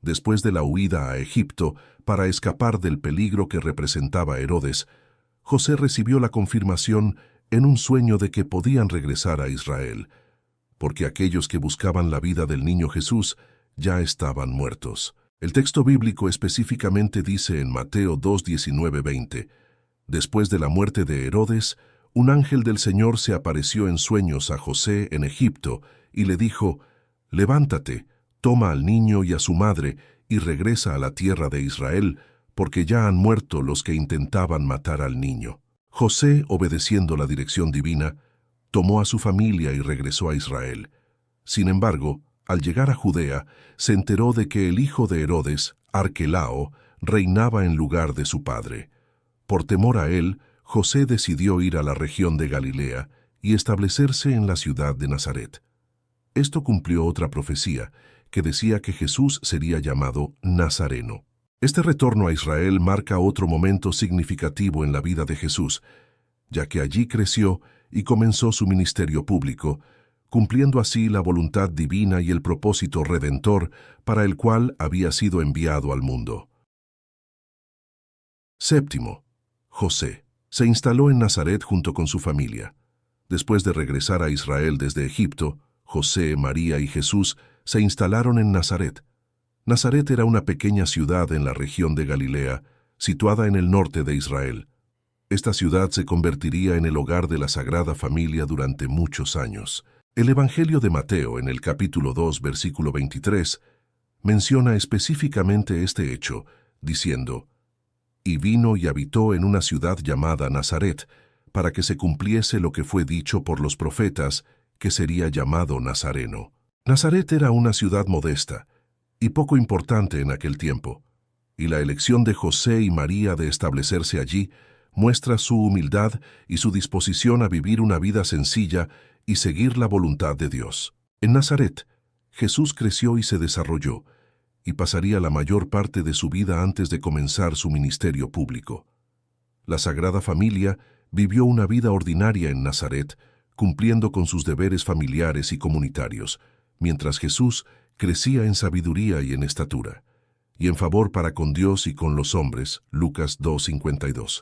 [SPEAKER 1] Después de la huida a Egipto para escapar del peligro que representaba Herodes, José recibió la confirmación en un sueño de que podían regresar a Israel, porque aquellos que buscaban la vida del niño Jesús ya estaban muertos. El texto bíblico específicamente dice en Mateo 2:19-20, después de la muerte de Herodes, un ángel del Señor se apareció en sueños a José en Egipto y le dijo, «Levántate, toma al niño y a su madre y regresa a la tierra de Israel, porque ya han muerto los que intentaban matar al niño». José, obedeciendo la dirección divina, tomó a su familia y regresó a Israel. Sin embargo, al llegar a Judea, se enteró de que el hijo de Herodes, Arquelao, reinaba en lugar de su padre. Por temor a él, José decidió ir a la región de Galilea y establecerse en la ciudad de Nazaret. Esto cumplió otra profecía, que decía que Jesús sería llamado Nazareno. Este retorno a Israel marca otro momento significativo en la vida de Jesús, ya que allí creció y comenzó su ministerio público, cumpliendo así la voluntad divina y el propósito redentor para el cual había sido enviado al mundo. Séptimo, José se instaló en Nazaret junto con su familia. Después de regresar a Israel desde Egipto, José, María y Jesús se instalaron en Nazaret. Nazaret era una pequeña ciudad en la región de Galilea, situada en el norte de Israel. Esta ciudad se convertiría en el hogar de la Sagrada Familia durante muchos años. El Evangelio de Mateo, en el capítulo 2, versículo 23, menciona específicamente este hecho, diciendo, «Y vino y habitó en una ciudad llamada Nazaret, para que se cumpliese lo que fue dicho por los profetas, que sería llamado Nazareno». Nazaret era una ciudad modesta y poco importante en aquel tiempo, y la elección de José y María de establecerse allí muestra su humildad y su disposición a vivir una vida sencilla y seguir la voluntad de Dios. En Nazaret, Jesús creció y se desarrolló, y pasaría la mayor parte de su vida antes de comenzar su ministerio público. La Sagrada Familia vivió una vida ordinaria en Nazaret, cumpliendo con sus deberes familiares y comunitarios, mientras Jesús crecía en sabiduría y en estatura, y en favor para con Dios y con los hombres. Lucas 2:52.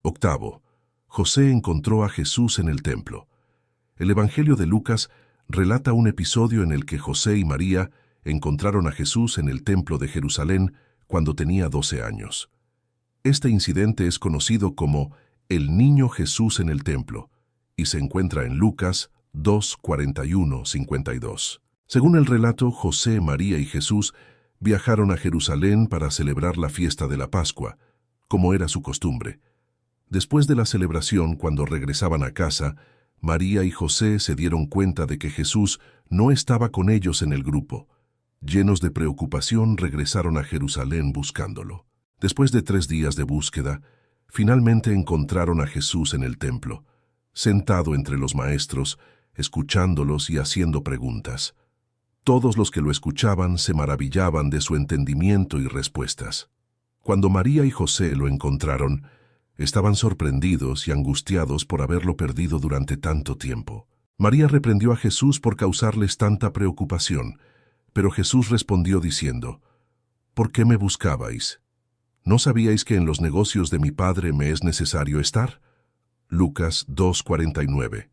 [SPEAKER 1] Octavo, José encontró a Jesús en el templo. El Evangelio de Lucas relata un episodio en el que José y María encontraron a Jesús en el templo de Jerusalén cuando tenía 12 años. Este incidente es conocido como el niño Jesús en el templo y se encuentra en Lucas 2:41-52. Según el relato, José, María y Jesús viajaron a Jerusalén para celebrar la fiesta de la Pascua, como era su costumbre. Después de la celebración, cuando regresaban a casa, María y José se dieron cuenta de que Jesús no estaba con ellos en el grupo. Llenos de preocupación, regresaron a Jerusalén buscándolo. Después de 3 días de búsqueda, finalmente encontraron a Jesús en el templo, sentado entre los maestros, escuchándolos y haciendo preguntas. Todos los que lo escuchaban se maravillaban de su entendimiento y respuestas. Cuando María y José lo encontraron, estaban sorprendidos y angustiados por haberlo perdido durante tanto tiempo. María reprendió a Jesús por causarles tanta preocupación, pero Jesús respondió diciendo, «¿Por qué me buscabais? ¿No sabíais que en los negocios de mi Padre me es necesario estar?» Lucas 2:49.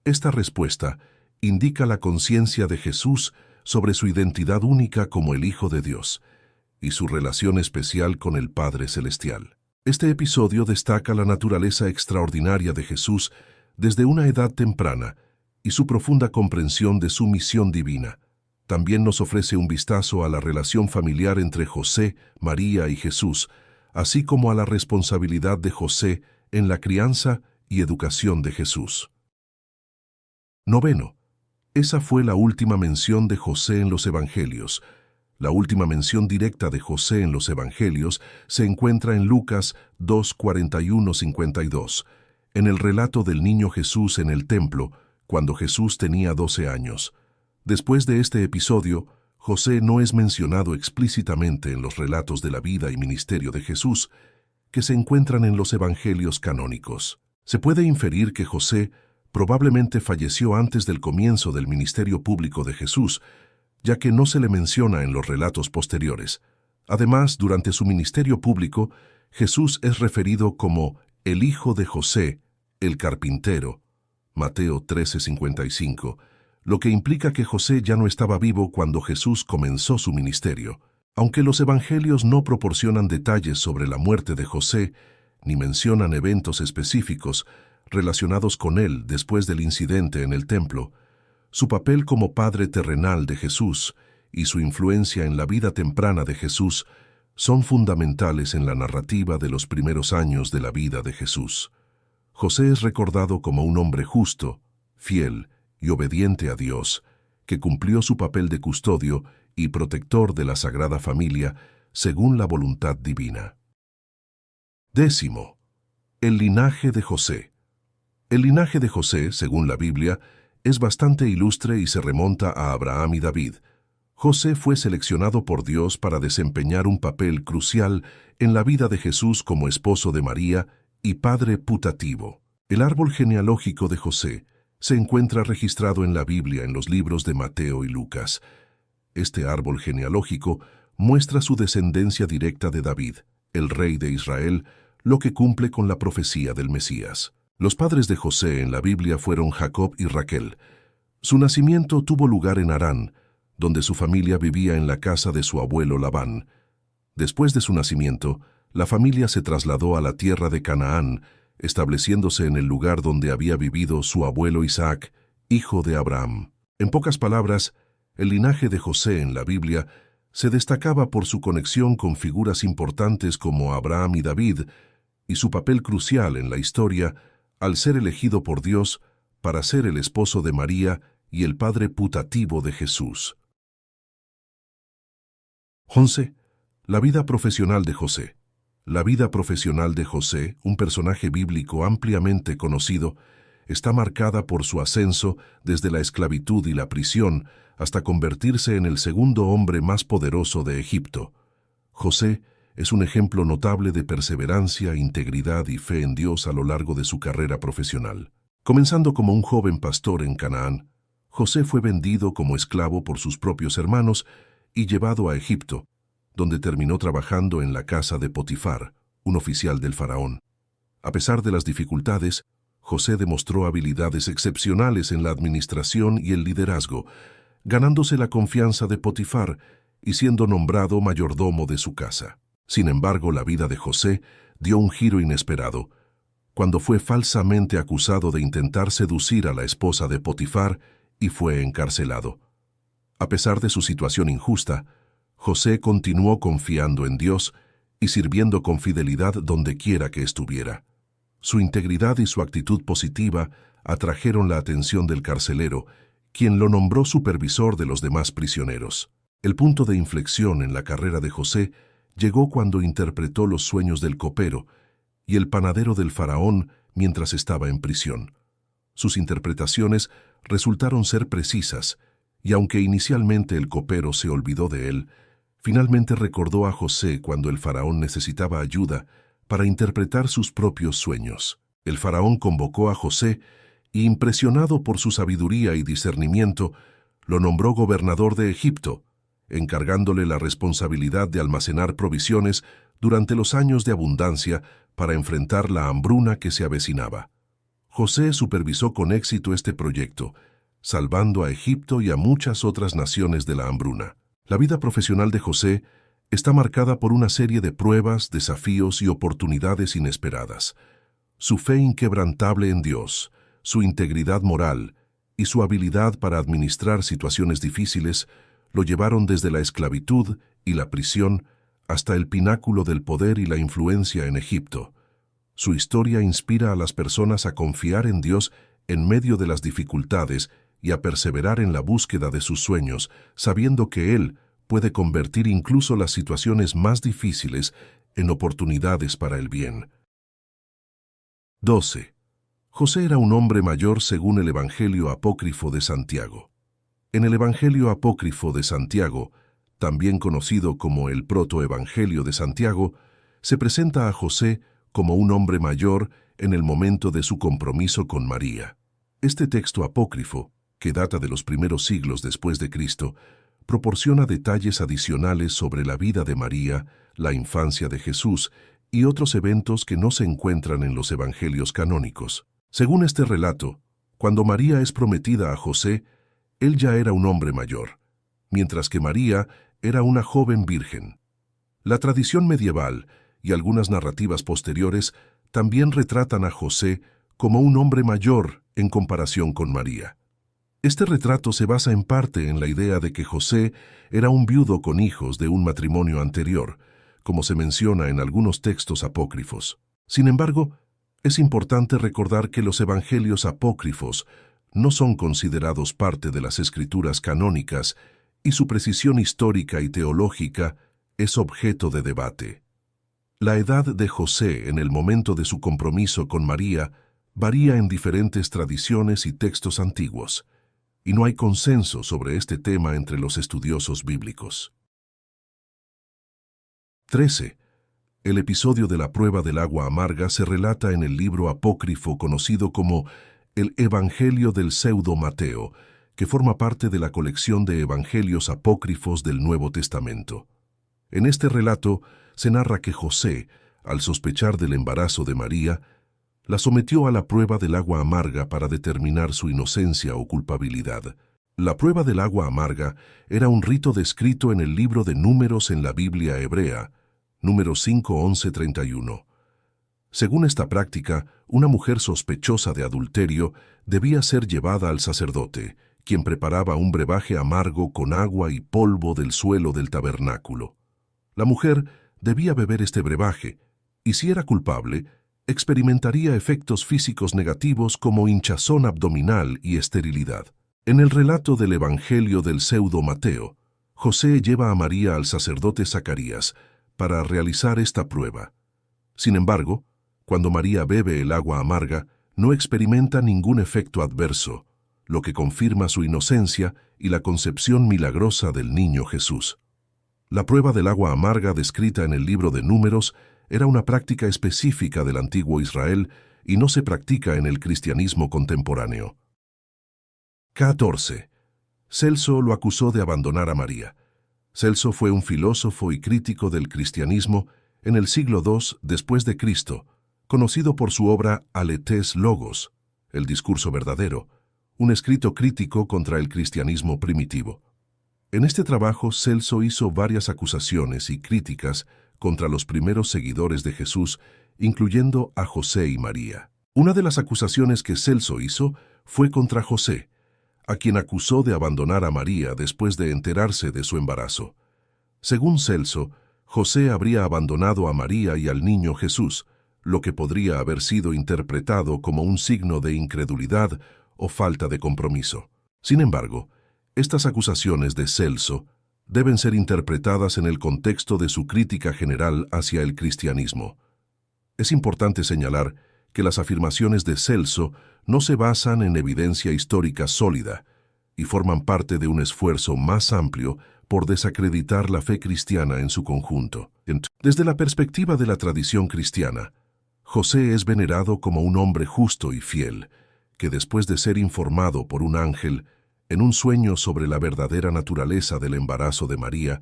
[SPEAKER 1] Esta respuesta indica la conciencia de Jesús sobre su identidad única como el Hijo de Dios y su relación especial con el Padre Celestial. Este episodio destaca la naturaleza extraordinaria de Jesús desde una edad temprana y su profunda comprensión de su misión divina. También nos ofrece un vistazo a la relación familiar entre José, María y Jesús, así como a la responsabilidad de José en la crianza y educación de Jesús. Noveno. Esa fue la última mención de José en los Evangelios. La última mención directa de José en los Evangelios se encuentra en Lucas 2:41-52, en el relato del niño Jesús en el templo, cuando Jesús tenía 12 años. Después de este episodio, José no es mencionado explícitamente en los relatos de la vida y ministerio de Jesús, que se encuentran en los evangelios canónicos. Se puede inferir que José probablemente falleció antes del comienzo del ministerio público de Jesús, ya que no se le menciona en los relatos posteriores. Además, durante su ministerio público, Jesús es referido como el hijo de José, el carpintero, Mateo 13:55, lo que implica que José ya no estaba vivo cuando Jesús comenzó su ministerio. Aunque los evangelios no proporcionan detalles sobre la muerte de José, ni mencionan eventos específicos relacionados con él después del incidente en el templo, su papel como padre terrenal de Jesús y su influencia en la vida temprana de Jesús son fundamentales en la narrativa de los primeros años de la vida de Jesús. José es recordado como un hombre justo, fiel y obediente a Dios, que cumplió su papel de custodio y protector de la Sagrada Familia según la voluntad divina. 10. El linaje de José. El linaje de José, según la Biblia, es bastante ilustre y se remonta a Abraham y David. José fue seleccionado por Dios para desempeñar un papel crucial en la vida de Jesús como esposo de María y padre putativo. El árbol genealógico de José se encuentra registrado en la Biblia en los libros de Mateo y Lucas. Este árbol genealógico muestra su descendencia directa de David, el rey de Israel, lo que cumple con la profecía del Mesías. Los padres de José en la Biblia fueron Jacob y Raquel. Su nacimiento tuvo lugar en Harán, donde su familia vivía en la casa de su abuelo Labán. Después de su nacimiento, la familia se trasladó a la tierra de Canaán, estableciéndose en el lugar donde había vivido su abuelo Isaac, hijo de Abraham. En pocas palabras, el linaje de José en la Biblia se destacaba por su conexión con figuras importantes como Abraham y David, y su papel crucial en la historia al ser elegido por Dios para ser el esposo de María y el padre putativo de Jesús. 11. La vida profesional de José. La vida profesional de José, un personaje bíblico ampliamente conocido, está marcada por su ascenso desde la esclavitud y la prisión hasta convertirse en el segundo hombre más poderoso de Egipto. José es un ejemplo notable de perseverancia, integridad y fe en Dios a lo largo de su carrera profesional. Comenzando como un joven pastor en Canaán, José fue vendido como esclavo por sus propios hermanos y llevado a Egipto, donde terminó trabajando en la casa de Potifar, un oficial del faraón. A pesar de las dificultades, José demostró habilidades excepcionales en la administración y el liderazgo, ganándose la confianza de Potifar y siendo nombrado mayordomo de su casa. Sin embargo, la vida de José dio un giro inesperado, cuando fue falsamente acusado de intentar seducir a la esposa de Potifar y fue encarcelado. A pesar de su situación injusta, José continuó confiando en Dios y sirviendo con fidelidad donde quiera que estuviera. Su integridad y su actitud positiva atrajeron la atención del carcelero, quien lo nombró supervisor de los demás prisioneros. El punto de inflexión en la carrera de José llegó cuando interpretó los sueños del copero y el panadero del faraón mientras estaba en prisión. Sus interpretaciones resultaron ser precisas, y aunque inicialmente el copero se olvidó de él, finalmente recordó a José cuando el faraón necesitaba ayuda para interpretar sus propios sueños. El faraón convocó a José y, impresionado por su sabiduría y discernimiento, lo nombró gobernador de Egipto, encargándole la responsabilidad de almacenar provisiones durante los años de abundancia para enfrentar la hambruna que se avecinaba. José supervisó con éxito este proyecto, salvando a Egipto y a muchas otras naciones de la hambruna. La vida profesional de José está marcada por una serie de pruebas, desafíos y oportunidades inesperadas. Su fe inquebrantable en Dios, su integridad moral y su habilidad para administrar situaciones difíciles lo llevaron desde la esclavitud y la prisión hasta el pináculo del poder y la influencia en Egipto. Su historia inspira a las personas a confiar en Dios en medio de las dificultades y a perseverar en la búsqueda de sus sueños, sabiendo que Él puede convertir incluso las situaciones más difíciles en oportunidades para el bien. 12. José era un hombre mayor según el Evangelio apócrifo de Santiago. En el Evangelio apócrifo de Santiago, también conocido como el Protoevangelio de Santiago, se presenta a José como un hombre mayor en el momento de su compromiso con María. Este texto apócrifo, que data de los primeros siglos después de Cristo, proporciona detalles adicionales sobre la vida de María, la infancia de Jesús y otros eventos que no se encuentran en los evangelios canónicos. Según este relato, cuando María es prometida a José, él ya era un hombre mayor, mientras que María era una joven virgen. La tradición medieval y algunas narrativas posteriores también retratan a José como un hombre mayor en comparación con María. Este retrato se basa en parte en la idea de que José era un viudo con hijos de un matrimonio anterior, como se menciona en algunos textos apócrifos. Sin embargo, es importante recordar que los evangelios apócrifos no son considerados parte de las escrituras canónicas y su precisión histórica y teológica es objeto de debate. La edad de José en el momento de su compromiso con María varía en diferentes tradiciones y textos antiguos, y no hay consenso sobre este tema entre los estudiosos bíblicos. 13. El episodio de la prueba del agua amarga se relata en el libro apócrifo conocido como el Evangelio del Pseudo Mateo, que forma parte de la colección de evangelios apócrifos del Nuevo Testamento. En este relato se narra que José, al sospechar del embarazo de María, la sometió a la prueba del agua amarga para determinar su inocencia o culpabilidad. La prueba del agua amarga era un rito descrito en el libro de Números en la Biblia hebrea, Números 5, 11, 31. Según esta práctica, una mujer sospechosa de adulterio debía ser llevada al sacerdote, quien preparaba un brebaje amargo con agua y polvo del suelo del tabernáculo. La mujer debía beber este brebaje, y si era culpable, experimentaría efectos físicos negativos como hinchazón abdominal y esterilidad. En el relato del Evangelio del Pseudo Mateo, José lleva a María al sacerdote Zacarías para realizar esta prueba. Sin embargo, cuando María bebe el agua amarga, no experimenta ningún efecto adverso, lo que confirma su inocencia y la concepción milagrosa del niño Jesús. La prueba del agua amarga descrita en el libro de Números era una práctica específica del antiguo Israel y no se practica en el cristianismo contemporáneo. 14. Celso lo acusó de abandonar a María. Celso fue un filósofo y crítico del cristianismo en el siglo II después de Cristo, conocido por su obra Aletes Logos, el discurso verdadero, un escrito crítico contra el cristianismo primitivo. En este trabajo, Celso hizo varias acusaciones y críticas contra los primeros seguidores de Jesús, incluyendo a José y María. Una de las acusaciones que Celso hizo fue contra José, a quien acusó de abandonar a María después de enterarse de su embarazo. Según Celso, José habría abandonado a María y al niño Jesús, lo que podría haber sido interpretado como un signo de incredulidad o falta de compromiso. Sin embargo, estas acusaciones de Celso deben ser interpretadas en el contexto de su crítica general hacia el cristianismo. Es importante señalar que las afirmaciones de Celso no se basan en evidencia histórica sólida y forman parte de un esfuerzo más amplio por desacreditar la fe cristiana en su conjunto. Desde la perspectiva de la tradición cristiana, José es venerado como un hombre justo y fiel, que después de ser informado por un ángel en un sueño sobre la verdadera naturaleza del embarazo de María,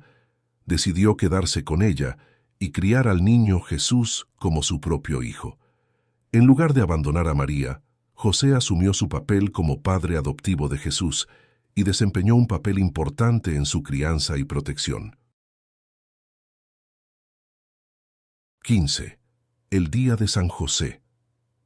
[SPEAKER 1] decidió quedarse con ella y criar al niño Jesús como su propio hijo. En lugar de abandonar a María, José asumió su papel como padre adoptivo de Jesús y desempeñó un papel importante en su crianza y protección. 15. El Día de San José.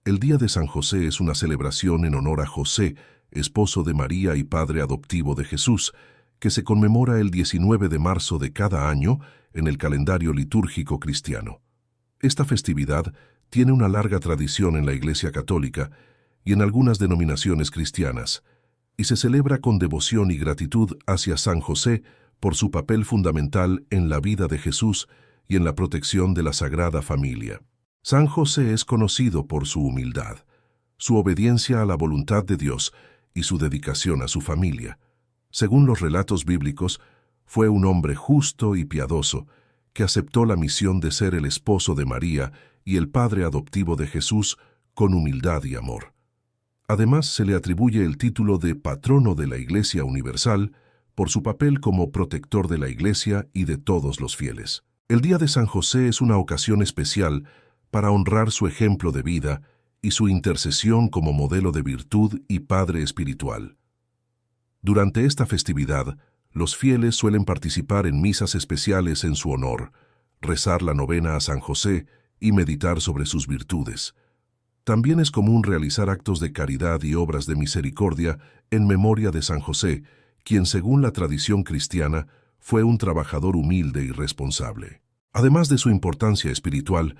[SPEAKER 1] El Día de San José es una celebración en honor a José, esposo de María y padre adoptivo de Jesús, que se conmemora el 19 de marzo de cada año en el calendario litúrgico cristiano. Esta festividad tiene una larga tradición en la Iglesia Católica y en algunas denominaciones cristianas, y se celebra con devoción y gratitud hacia San José por su papel fundamental en la vida de Jesús y en la protección de la Sagrada Familia. San José es conocido por su humildad, su obediencia a la voluntad de Dios y su dedicación a su familia. Según los relatos bíblicos, fue un hombre justo y piadoso que aceptó la misión de ser el esposo de María y el padre adoptivo de Jesús con humildad y amor. Además, se le atribuye el título de patrono de la Iglesia Universal por su papel como protector de la Iglesia y de todos los fieles. El Día de San José es una ocasión especial para honrar su ejemplo de vida y su intercesión como modelo de virtud y padre espiritual. Durante esta festividad, los fieles suelen participar en misas especiales en su honor, rezar la novena a San José y meditar sobre sus virtudes. También es común realizar actos de caridad y obras de misericordia en memoria de San José, quien, según la tradición cristiana, fue un trabajador humilde y responsable. Además de su importancia espiritual,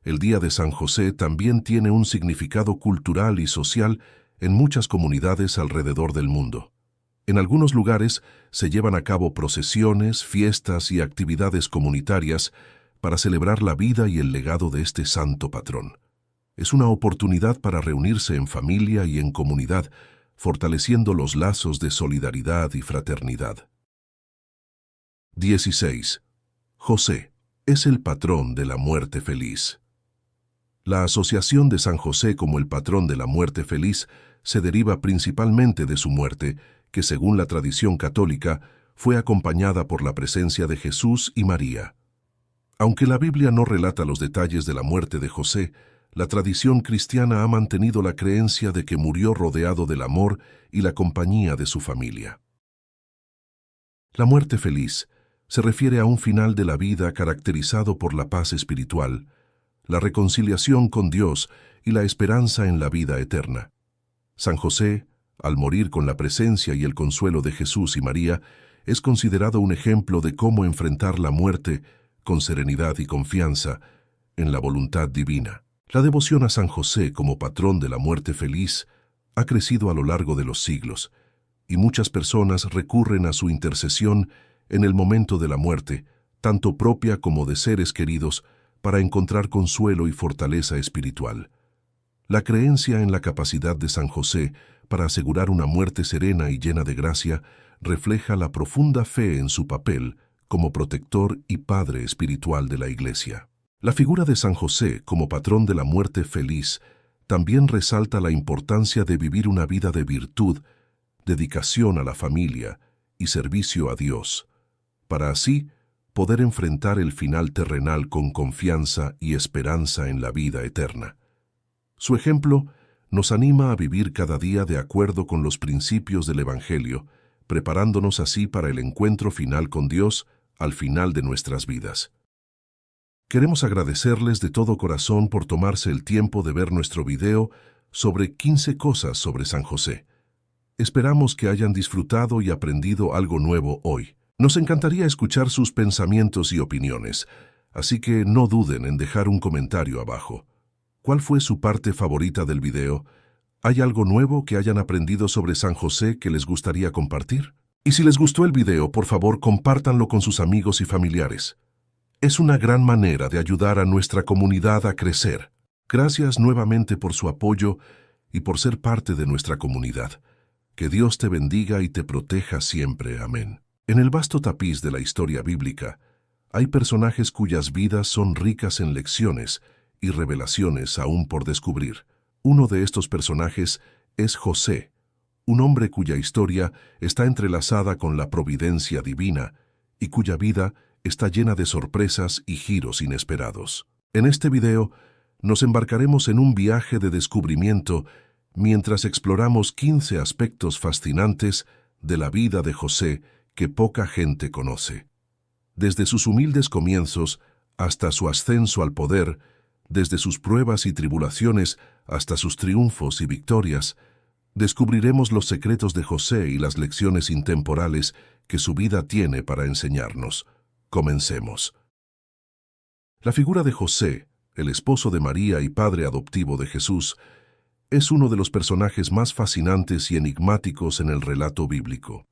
[SPEAKER 1] el Día de San José también tiene un significado cultural y social en muchas comunidades alrededor del mundo. En algunos lugares se llevan a cabo procesiones, fiestas y actividades comunitarias para celebrar la vida y el legado de este santo patrón. Es una oportunidad para reunirse en familia y en comunidad, fortaleciendo los lazos de solidaridad y fraternidad. 16. José es el patrón de la muerte feliz. La asociación de San José como el patrón de la muerte feliz se deriva principalmente de su muerte, que según la tradición católica fue acompañada por la presencia de Jesús y María. Aunque la Biblia no relata los detalles de la muerte de José, la tradición cristiana ha mantenido la creencia de que murió rodeado del amor y la compañía de su familia. La muerte feliz se refiere a un final de la vida caracterizado por la paz espiritual, la reconciliación con Dios y la esperanza en la vida eterna. San José, al morir con la presencia y el consuelo de Jesús y María, es considerado un ejemplo de cómo enfrentar la muerte con serenidad y confianza en la voluntad divina. La devoción a San José como patrón de la muerte feliz ha crecido a lo largo de los siglos, y muchas personas recurren a su intercesión en el momento de la muerte, tanto propia como de seres queridos, para encontrar consuelo y fortaleza espiritual. La creencia en la capacidad de San José para asegurar una muerte serena y llena de gracia refleja la profunda fe en su papel como protector y padre espiritual de la Iglesia. La figura de San José como patrón de la muerte feliz también resalta la importancia de vivir una vida de virtud, dedicación a la familia y servicio a Dios, para así poder enfrentar el final terrenal con confianza y esperanza en la vida eterna. Su ejemplo nos anima a vivir cada día de acuerdo con los principios del Evangelio, preparándonos así para el encuentro final con Dios al final de nuestras vidas. Queremos agradecerles de todo corazón por tomarse el tiempo de ver nuestro video sobre 15 cosas sobre San José. Esperamos que hayan disfrutado y aprendido algo nuevo hoy. Nos encantaría escuchar sus pensamientos y opiniones, así que no duden en dejar un comentario abajo. ¿Cuál fue su parte favorita del video? ¿Hay algo nuevo que hayan aprendido sobre San José que les gustaría compartir? Y si les gustó el video, por favor, compártanlo con sus amigos y familiares. Es una gran manera de ayudar a nuestra comunidad a crecer. Gracias nuevamente por su apoyo y por ser parte de nuestra comunidad. Que Dios te bendiga y te proteja siempre. Amén. En el vasto tapiz de la historia bíblica, hay personajes cuyas vidas son ricas en lecciones y revelaciones aún por descubrir. Uno de estos personajes es José, un hombre cuya historia está entrelazada con la providencia divina y cuya vida está llena de sorpresas y giros inesperados. En este video nos embarcaremos en un viaje de descubrimiento mientras exploramos 15 aspectos fascinantes de la vida de José que poca gente conoce. Desde sus humildes comienzos hasta su ascenso al poder, desde sus pruebas y tribulaciones hasta sus triunfos y victorias, descubriremos los secretos de José y las lecciones intemporales que su vida tiene para enseñarnos. Comencemos. La figura de José, el esposo de María y padre adoptivo de Jesús, es uno de los personajes más fascinantes y enigmáticos en el relato bíblico.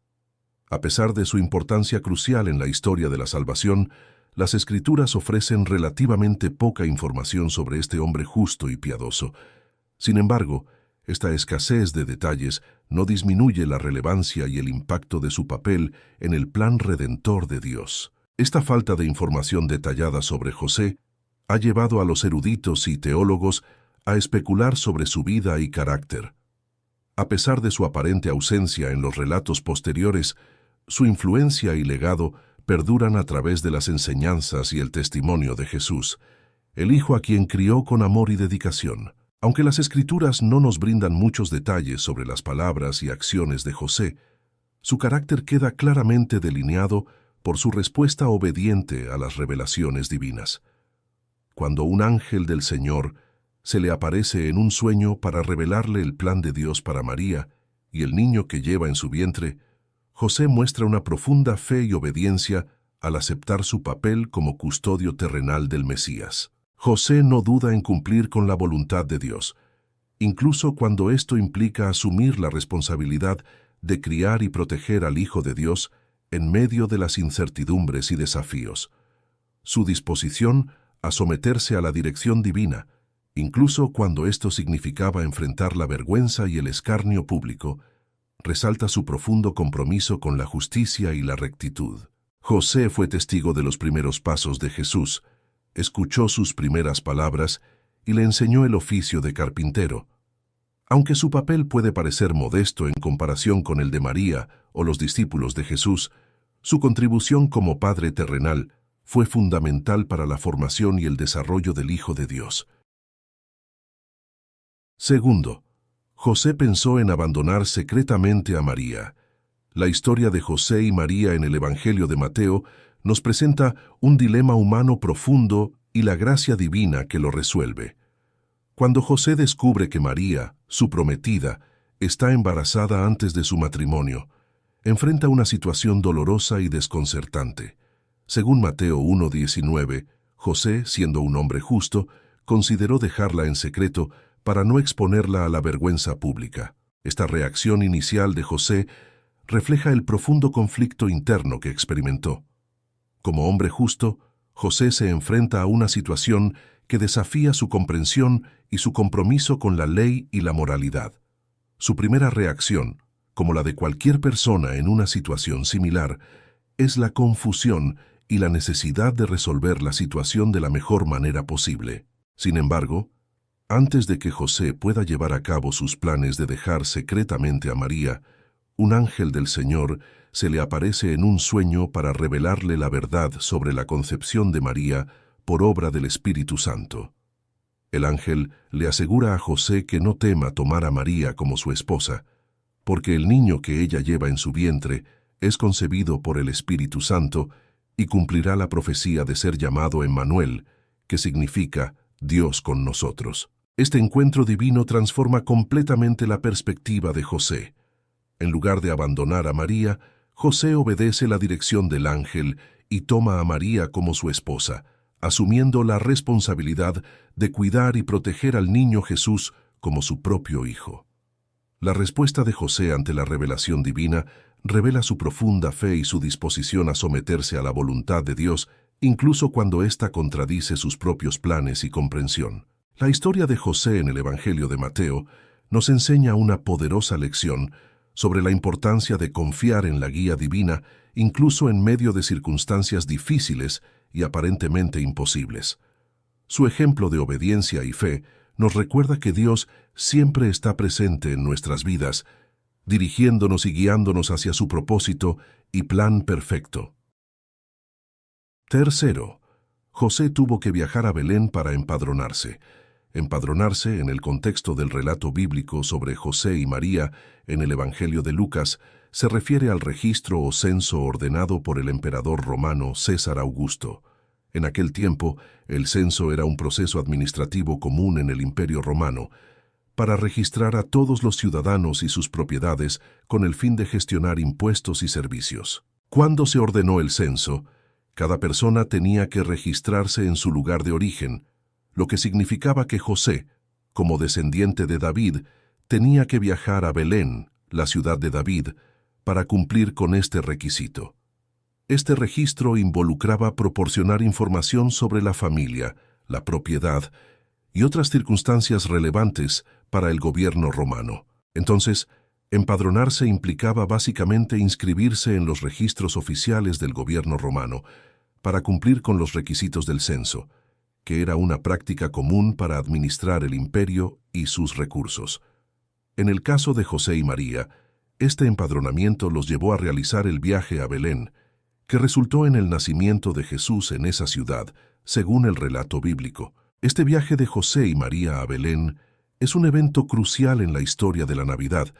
[SPEAKER 1] A pesar de su importancia crucial en la historia de la salvación, las Escrituras ofrecen relativamente poca información sobre este hombre justo y piadoso. Sin embargo, Esta escasez de detalles no disminuye la relevancia y el impacto de su papel en el plan redentor de Dios. Esta falta de información detallada sobre José ha llevado a los eruditos y teólogos a especular sobre su vida y carácter. A pesar de su aparente ausencia en los relatos posteriores, su influencia y legado perduran a través de las enseñanzas y el testimonio de Jesús, el Hijo a quien crió con amor y dedicación. Aunque las Escrituras no nos brindan muchos detalles sobre las palabras y acciones de José, su carácter queda claramente delineado por su respuesta obediente a las revelaciones divinas. Cuando un ángel del Señor se le aparece en un sueño para revelarle el plan de Dios para María y el niño que lleva en su vientre, José muestra una profunda fe y obediencia al aceptar su papel como custodio terrenal del Mesías. José no duda en cumplir con la voluntad de Dios, incluso cuando esto implica asumir la responsabilidad de criar y proteger al Hijo de Dios en medio de las incertidumbres y desafíos. Su disposición a someterse a la dirección divina, incluso cuando esto significaba enfrentar la vergüenza y el escarnio público, resalta su profundo compromiso con la justicia y la rectitud. José fue testigo de los primeros pasos de Jesús, escuchó sus primeras palabras y le enseñó el oficio de carpintero. Aunque su papel puede parecer modesto en comparación con el de María o los discípulos de Jesús, su contribución como padre terrenal fue fundamental para la formación y el desarrollo del Hijo de Dios. Segundo, José pensó en abandonar secretamente a María. La historia de José y María en el Evangelio de Mateo nos presenta un dilema humano profundo y la gracia divina que lo resuelve. Cuando José descubre que María, su prometida, está embarazada antes de su matrimonio, enfrenta una situación dolorosa y desconcertante. Según Mateo 1:19, José, siendo un hombre justo, consideró dejarla en secreto para no exponerla a la vergüenza pública. Esta reacción inicial de José refleja el profundo conflicto interno que experimentó. Como hombre justo, José se enfrenta a una situación que desafía su comprensión y su compromiso con la ley y la moralidad. Su primera reacción, como la de cualquier persona en una situación similar, es la confusión y la necesidad de resolver la situación de la mejor manera posible. Sin embargo, antes de que José pueda llevar a cabo sus planes de dejar secretamente a María, un ángel del Señor se le aparece en un sueño para revelarle la verdad sobre la concepción de María por obra del Espíritu Santo. El ángel le asegura a José que no tema tomar a María como su esposa, porque el niño que ella lleva en su vientre es concebido por el Espíritu Santo y cumplirá la profecía de ser llamado Emmanuel, que significa Dios con nosotros. Este encuentro divino transforma completamente la perspectiva de José. En lugar de abandonar a María, José obedece la dirección del ángel y toma a María como su esposa, asumiendo la responsabilidad de cuidar y proteger al niño Jesús como su propio hijo. La respuesta de José ante la revelación divina revela su profunda fe y su disposición a someterse a la voluntad de Dios, incluso cuando ésta contradice sus propios planes y comprensión. La historia de José en el Evangelio de Mateo nos enseña una poderosa lección sobre la importancia de confiar en la guía divina, incluso en medio de circunstancias difíciles y aparentemente imposibles. Su ejemplo de obediencia y fe nos recuerda que Dios siempre está presente en nuestras vidas, dirigiéndonos y guiándonos hacia su propósito y plan perfecto. Tercero, José tuvo que viajar a Belén para empadronarse. Empadronarse, en el contexto del relato bíblico sobre José y María en el Evangelio de Lucas, se refiere al registro o censo ordenado por el emperador romano César Augusto. En aquel tiempo, el censo era un proceso administrativo común en el Imperio Romano, para registrar a todos los ciudadanos y sus propiedades con el fin de gestionar impuestos y servicios. Cuando se ordenó el censo, cada persona tenía que registrarse en su lugar de origen, lo que significaba que José, como descendiente de David, tenía que viajar a Belén, la ciudad de David, para cumplir con este requisito. Este registro involucraba proporcionar información sobre la familia, la propiedad y otras circunstancias relevantes para el gobierno romano. Entonces, empadronarse implicaba básicamente inscribirse en los registros oficiales del gobierno romano para cumplir con los requisitos del censo, que era una práctica común para administrar el imperio y sus recursos. En el caso de José y María, este empadronamiento los llevó a realizar el viaje a Belén, que resultó en el nacimiento de Jesús en esa ciudad, según el relato bíblico. Este viaje de José y María a Belén es un evento crucial en la historia de la Navidad,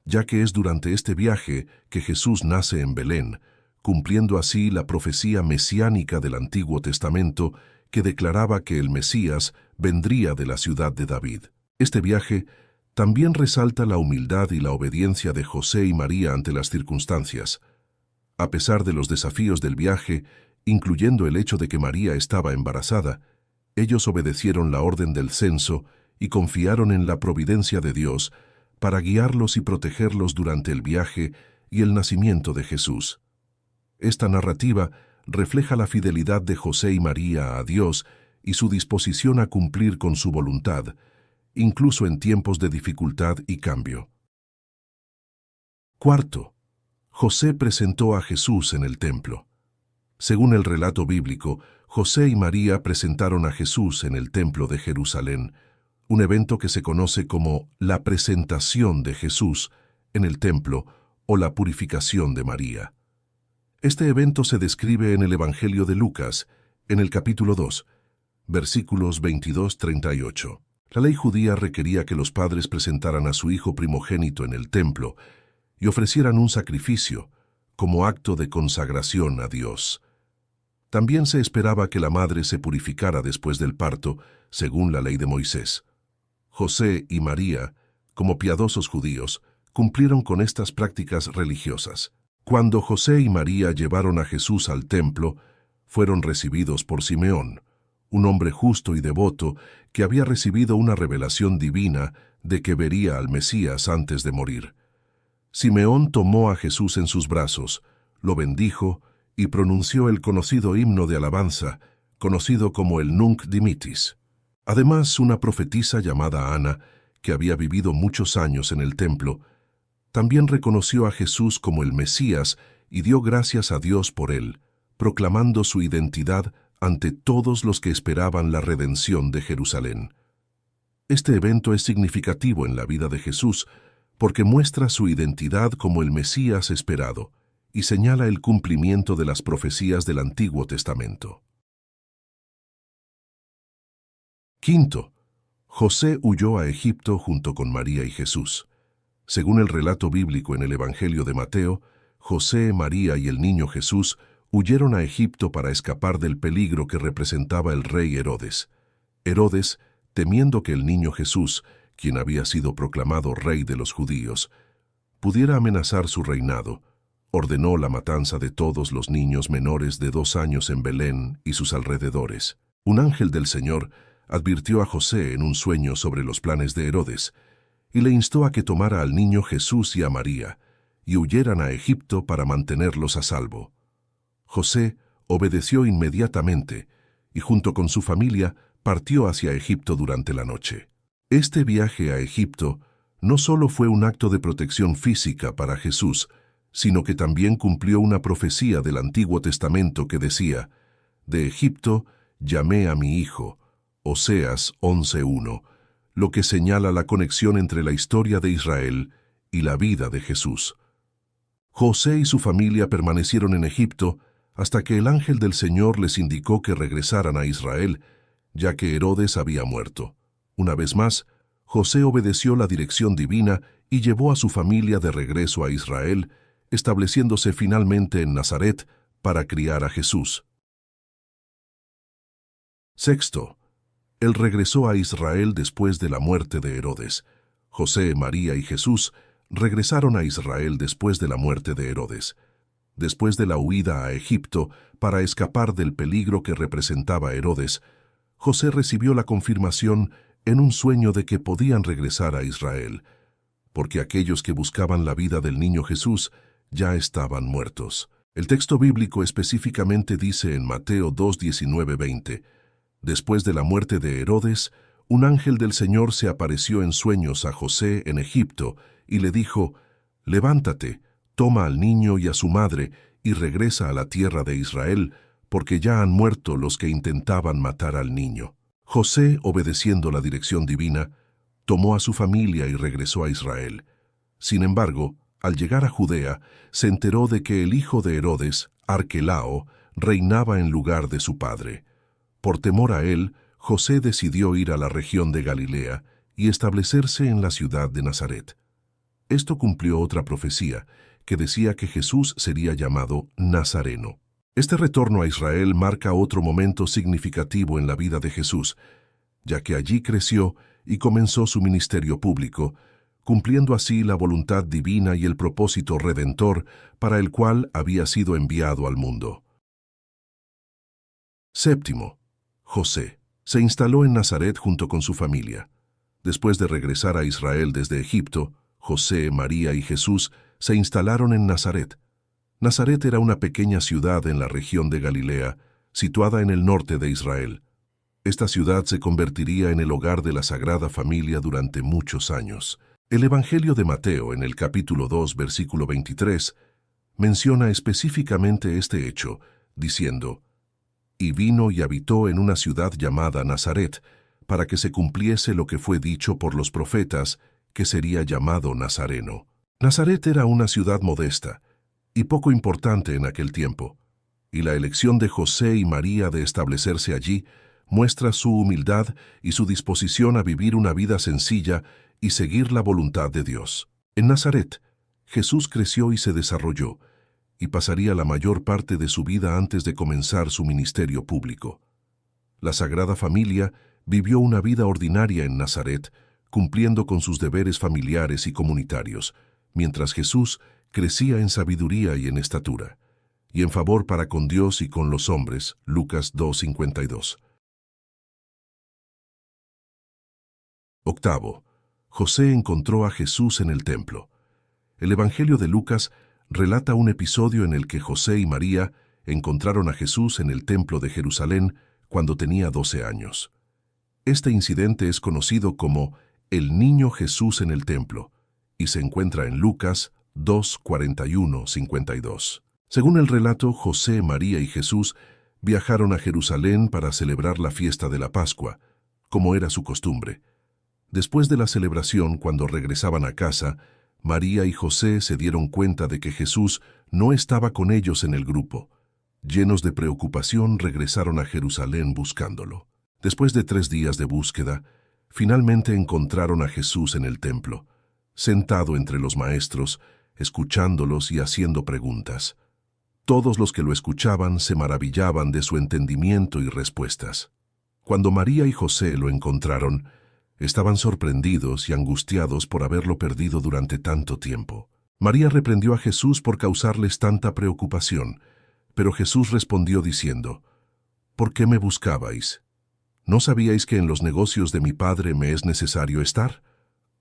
[SPEAKER 1] ya que es durante este viaje que Jesús nace en Belén, cumpliendo así la profecía mesiánica del Antiguo Testamento que declaraba que el Mesías vendría de la ciudad de David. Este viaje también resalta la humildad y la obediencia de José y María ante las circunstancias. A pesar de los desafíos del viaje, incluyendo el hecho de que María estaba embarazada, ellos obedecieron la orden del censo y confiaron en la providencia de Dios para guiarlos y protegerlos durante el viaje y el nacimiento de Jesús. Esta narrativa refleja la fidelidad de José y María a Dios y su disposición a cumplir con su voluntad, incluso en tiempos de dificultad y cambio. Cuarto, José presentó a Jesús en el templo. Según el relato bíblico, José y María presentaron a Jesús en el templo de Jerusalén, un evento que se conoce como la presentación de Jesús en el templo o la purificación de María. Este evento se describe en el Evangelio de Lucas, en el capítulo 2, versículos 22-38. La ley judía requería que los padres presentaran a su hijo primogénito en el templo y ofrecieran un sacrificio como acto de consagración a Dios. También se esperaba que la madre se purificara después del parto, según la ley de Moisés. José y María, como piadosos judíos, cumplieron con estas prácticas religiosas. Cuando José y María llevaron a Jesús al templo, fueron recibidos por Simeón, un hombre justo y devoto que había recibido una revelación divina de que vería al Mesías antes de morir. Simeón tomó a Jesús en sus brazos, lo bendijo y pronunció el conocido himno de alabanza, conocido como el Nunc Dimittis. Además, una profetisa llamada Ana, que había vivido muchos años en el templo, también reconoció a Jesús como el Mesías y dio gracias a Dios por él, proclamando su identidad ante todos los que esperaban la redención de Jerusalén. Este evento es significativo en la vida de Jesús porque muestra su identidad como el Mesías esperado y señala el cumplimiento de las profecías del Antiguo Testamento. Quinto, José huyó a Egipto junto con María y Jesús. Según el relato bíblico en el Evangelio de Mateo, José, María y el niño Jesús huyeron a Egipto para escapar del peligro que representaba el rey Herodes. Herodes, temiendo que el niño Jesús, quien había sido proclamado rey de los judíos, pudiera amenazar su reinado, ordenó la matanza de todos los niños menores de 2 años en Belén y sus alrededores. Un ángel del Señor advirtió a José en un sueño sobre los planes de Herodes y le instó a que tomara al niño Jesús y a María y huyeran a Egipto para mantenerlos a salvo. José obedeció inmediatamente y junto con su familia partió hacia Egipto durante la noche. Este viaje a Egipto no solo fue un acto de protección física para Jesús, sino que también cumplió una profecía del Antiguo Testamento que decía: «De Egipto llamé a mi hijo», Oseas 11:1, lo que señala la conexión entre la historia de Israel y la vida de Jesús. José y su familia permanecieron en Egipto hasta que el ángel del Señor les indicó que regresaran a Israel, ya que Herodes había muerto. Una vez más, José obedeció la dirección divina y llevó a su familia de regreso a Israel, estableciéndose finalmente en Nazaret para criar a Jesús. Sexto, él regresó a Israel después de la muerte de Herodes. José, María y Jesús regresaron a Israel después de la muerte de Herodes. Después de la huida a Egipto para escapar del peligro que representaba Herodes, José recibió la confirmación en un sueño de que podían regresar a Israel, porque aquellos que buscaban la vida del niño Jesús ya estaban muertos. El texto bíblico específicamente dice en Mateo 2:19-20, «Después de la muerte de Herodes, Un ángel del Señor se apareció en sueños a José en Egipto y le dijo: «Levántate, toma al niño y a su madre y regresa a la tierra de Israel, porque ya han muerto los que intentaban matar al niño». José, obedeciendo la dirección divina, tomó a su familia y regresó a Israel. Sin embargo, al llegar a Judea, se enteró de que el hijo de Herodes, Arquelao, reinaba en lugar de su padre. Por temor a él, José decidió ir a la región de Galilea y establecerse en la ciudad de Nazaret. Esto cumplió otra profecía, que decía que Jesús sería llamado Nazareno. Este retorno a Israel marca otro momento significativo en la vida de Jesús, ya que allí creció y comenzó su ministerio público, cumpliendo así la voluntad divina y el propósito redentor para el cual había sido enviado al mundo. Séptimo, José. Se instaló en Nazaret junto con su familia. Después de regresar a Israel desde Egipto, José, María y Jesús se instalaron en Nazaret. Nazaret era una pequeña ciudad en la región de Galilea, situada en el norte de Israel. Esta ciudad se convertiría en el hogar de la Sagrada Familia durante muchos años. El Evangelio de Mateo, en el capítulo 2, versículo 23, menciona específicamente este hecho, diciendo: «Y vino y habitó en una ciudad llamada Nazaret, para que se cumpliese lo que fue dicho por los profetas, que sería llamado Nazareno». Nazaret era una ciudad modesta y poco importante en aquel tiempo, y la elección de José y María de establecerse allí muestra su humildad y su disposición a vivir una vida sencilla y seguir la voluntad de Dios. En Nazaret, Jesús creció y se desarrolló, y pasaría la mayor parte de su vida antes de comenzar su ministerio público. La Sagrada Familia vivió una vida ordinaria en Nazaret, cumpliendo con sus deberes familiares y comunitarios, mientras Jesús crecía en sabiduría y en estatura, y en favor para con Dios y con los hombres. Lucas 2:52. Octavo, José encontró a Jesús en el templo. El Evangelio de Lucas relata un episodio en el que José y María encontraron a Jesús en el templo de Jerusalén cuando tenía 12 años. Este incidente es conocido como el niño Jesús en el templo y se encuentra en Lucas 2:41-52. Según el relato, José, María y Jesús viajaron a Jerusalén para celebrar la fiesta de la Pascua, como era su costumbre. Después de la celebración, cuando regresaban a casa, María y José se dieron cuenta de que Jesús no estaba con ellos en el grupo. Llenos de preocupación, regresaron a Jerusalén buscándolo. Después de 3 días de búsqueda, finalmente encontraron a Jesús en el templo, sentado entre los maestros, escuchándolos y haciendo preguntas. Todos los que lo escuchaban se maravillaban de su entendimiento y respuestas. Cuando María y José lo encontraron, estaban sorprendidos y angustiados por haberlo perdido durante tanto tiempo. María reprendió a Jesús por causarles tanta preocupación, pero Jesús respondió diciendo: «¿Por qué me buscabais? ¿No sabíais que en los negocios de mi Padre me es necesario estar?».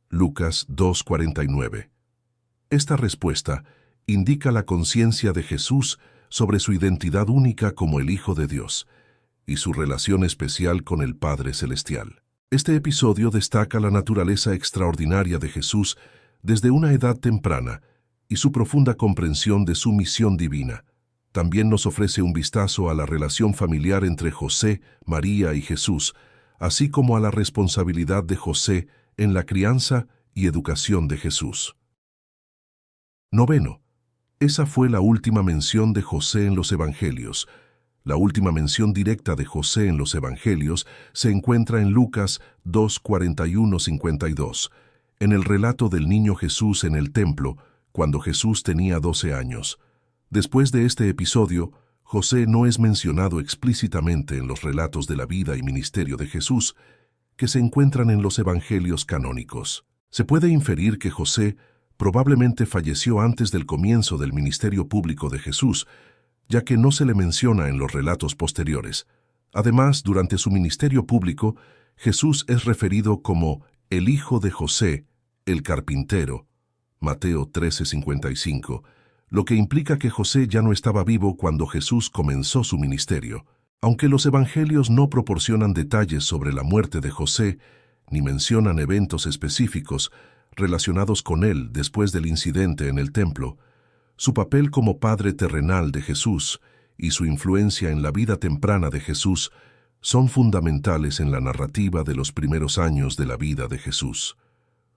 [SPEAKER 1] Lucas 2:49. Esta respuesta indica la conciencia de Jesús sobre su identidad única como el Hijo de Dios y su relación especial con el Padre Celestial. Este episodio destaca la naturaleza extraordinaria de Jesús desde una edad temprana y su profunda comprensión de su misión divina. También nos ofrece un vistazo a la relación familiar entre José, María y Jesús, así como a la responsabilidad de José en la crianza y educación de Jesús. Noveno. Esa fue la última mención de José en los Evangelios. La última mención directa de José en los Evangelios se encuentra en Lucas 2:41-52, en el relato del niño Jesús en el templo, cuando Jesús tenía 12 años. Después de este episodio, José no es mencionado explícitamente en los relatos de la vida y ministerio de Jesús, que se encuentran en los Evangelios canónicos. Se puede inferir que José probablemente falleció antes del comienzo del ministerio público de Jesús, ya que no se le menciona en los relatos posteriores. Además, durante su ministerio público, Jesús es referido como el hijo de José, el carpintero, Mateo 13:55, lo que implica que José ya no estaba vivo cuando Jesús comenzó su ministerio. Aunque los evangelios no proporcionan detalles sobre la muerte de José, ni mencionan eventos específicos relacionados con él después del incidente en el templo, su papel como padre terrenal de Jesús y su influencia en la vida temprana de Jesús son fundamentales en la narrativa de los primeros años de la vida de Jesús.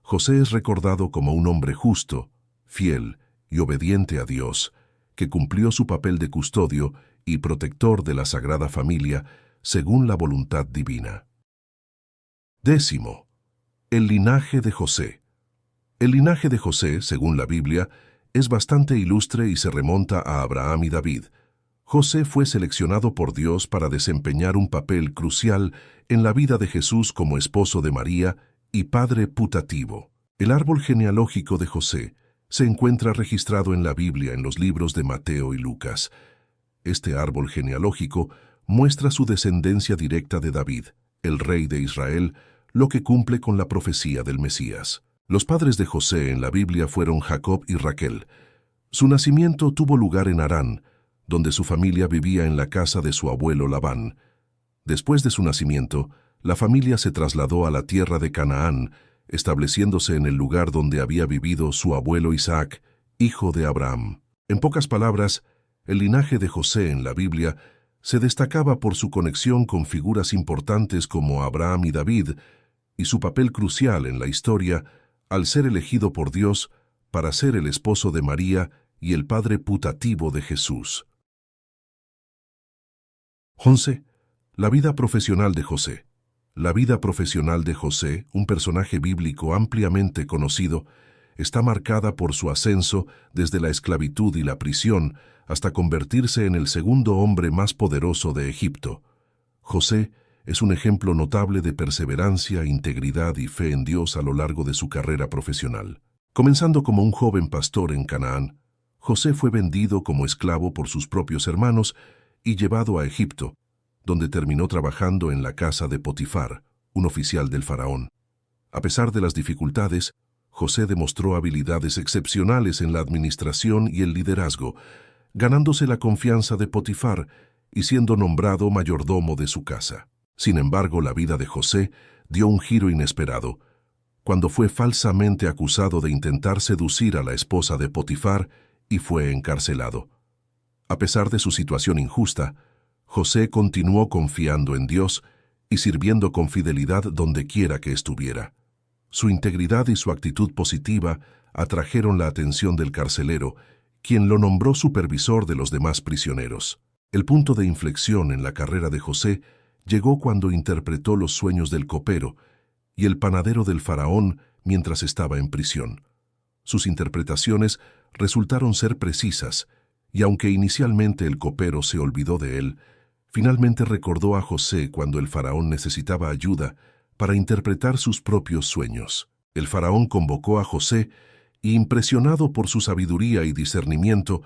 [SPEAKER 1] José es recordado como un hombre justo, fiel y obediente a Dios, que cumplió su papel de custodio y protector de la Sagrada Familia según la voluntad divina. 10. El linaje de José. El linaje de José, según la Biblia, es bastante ilustre y se remonta a Abraham y David. José fue seleccionado por Dios para desempeñar un papel crucial en la vida de Jesús como esposo de María y padre putativo. El árbol genealógico de José se encuentra registrado en la Biblia en los libros de Mateo y Lucas. Este árbol genealógico muestra su descendencia directa de David, el rey de Israel, lo que cumple con la profecía del Mesías. Los padres de José en la Biblia fueron Jacob y Raquel. Su nacimiento tuvo lugar en Harán, donde su familia vivía en la casa de su abuelo Labán. Después de su nacimiento, la familia se trasladó a la tierra de Canaán, estableciéndose en el lugar donde había vivido su abuelo Isaac, hijo de Abraham. En pocas palabras, el linaje de José en la Biblia se destacaba por su conexión con figuras importantes como Abraham y David, y su papel crucial en la historia al ser elegido por Dios para ser el esposo de María y el padre putativo de Jesús. 11. La vida profesional de José. La vida profesional de José, un personaje bíblico ampliamente conocido, está marcada por su ascenso desde la esclavitud y la prisión hasta convertirse en el segundo hombre más poderoso de Egipto. José es un ejemplo notable de perseverancia, integridad y fe en Dios a lo largo de su carrera profesional. Comenzando como un joven pastor en Canaán, José fue vendido como esclavo por sus propios hermanos y llevado a Egipto, donde terminó trabajando en la casa de Potifar, un oficial del faraón. A pesar de las dificultades, José demostró habilidades excepcionales en la administración y el liderazgo, ganándose la confianza de Potifar y siendo nombrado mayordomo de su casa. Sin embargo, la vida de José dio un giro inesperado, cuando fue falsamente acusado de intentar seducir a la esposa de Potifar y fue encarcelado. A pesar de su situación injusta, José continuó confiando en Dios y sirviendo con fidelidad donde quiera que estuviera. Su integridad y su actitud positiva atrajeron la atención del carcelero, quien lo nombró supervisor de los demás prisioneros. El punto de inflexión en la carrera de José llegó cuando interpretó los sueños del copero y el panadero del faraón mientras estaba en prisión. Sus interpretaciones resultaron ser precisas, y aunque inicialmente el copero se olvidó de él, finalmente recordó a José cuando el faraón necesitaba ayuda para interpretar sus propios sueños. El faraón convocó a José y, impresionado por su sabiduría y discernimiento,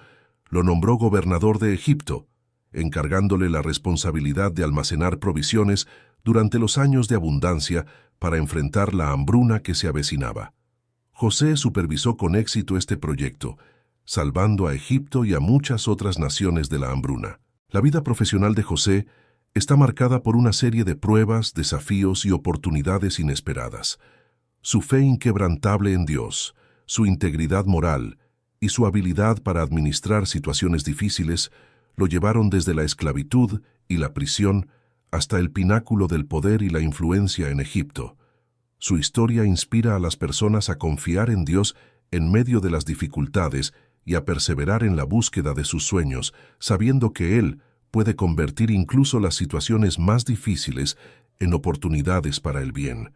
[SPEAKER 1] lo nombró gobernador de Egipto, encargándole la responsabilidad de almacenar provisiones durante los años de abundancia para enfrentar la hambruna que se avecinaba. José supervisó con éxito este proyecto, salvando a Egipto y a muchas otras naciones de la hambruna. La vida profesional de José está marcada por una serie de pruebas, desafíos y oportunidades inesperadas. Su fe inquebrantable en Dios, su integridad moral y su habilidad para administrar situaciones difíciles lo llevaron desde la esclavitud y la prisión hasta el pináculo del poder y la influencia en Egipto. Su historia inspira a las personas a confiar en Dios en medio de las dificultades y a perseverar en la búsqueda de sus sueños, sabiendo que Él puede convertir incluso las situaciones más difíciles en oportunidades para el bien.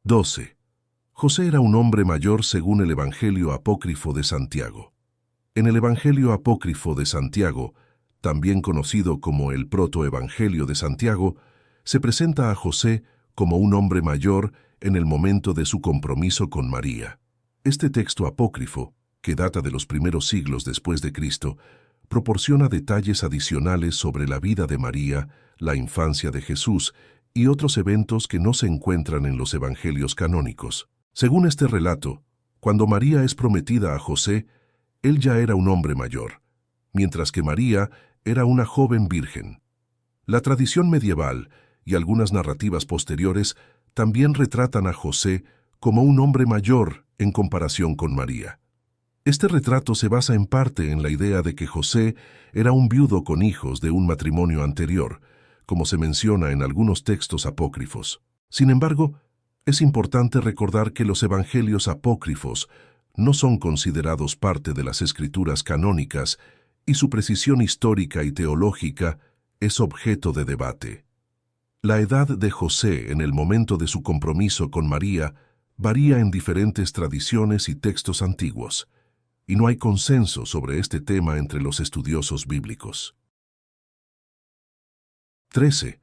[SPEAKER 1] 12. José era un hombre mayor según el Evangelio apócrifo de Santiago. En el Evangelio apócrifo de Santiago, también conocido como el Protoevangelio de Santiago, se presenta a José como un hombre mayor en el momento de su compromiso con María. Este texto apócrifo, que data de los primeros siglos después de Cristo, proporciona detalles adicionales sobre la vida de María, la infancia de Jesús y otros eventos que no se encuentran en los evangelios canónicos. Según este relato, cuando María es prometida a José, él ya era un hombre mayor, mientras que María era una joven virgen. La tradición medieval y algunas narrativas posteriores también retratan a José como un hombre mayor en comparación con María. Este retrato se basa en parte en la idea de que José era un viudo con hijos de un matrimonio anterior, como se menciona en algunos textos apócrifos. Sin embargo, es importante recordar que los evangelios apócrifos no son considerados parte de las escrituras canónicas y su precisión histórica y teológica es objeto de debate. La edad de José en el momento de su compromiso con María varía en diferentes tradiciones y textos antiguos, y no hay consenso sobre este tema entre los estudiosos bíblicos. 13.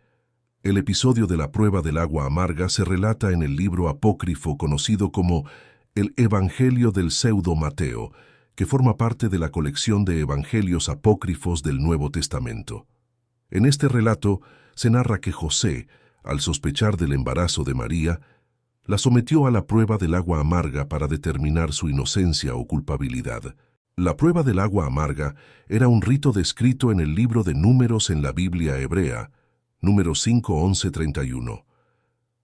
[SPEAKER 1] El episodio de la prueba del agua amarga se relata en el libro apócrifo conocido como el Evangelio del Pseudo Mateo, que forma parte de la colección de evangelios apócrifos del Nuevo Testamento. En este relato se narra que José, al sospechar del embarazo de María, la sometió a la prueba del agua amarga para determinar su inocencia o culpabilidad. La prueba del agua amarga era un rito descrito en el libro de Números en la Biblia hebrea, Números 5, 11, 31.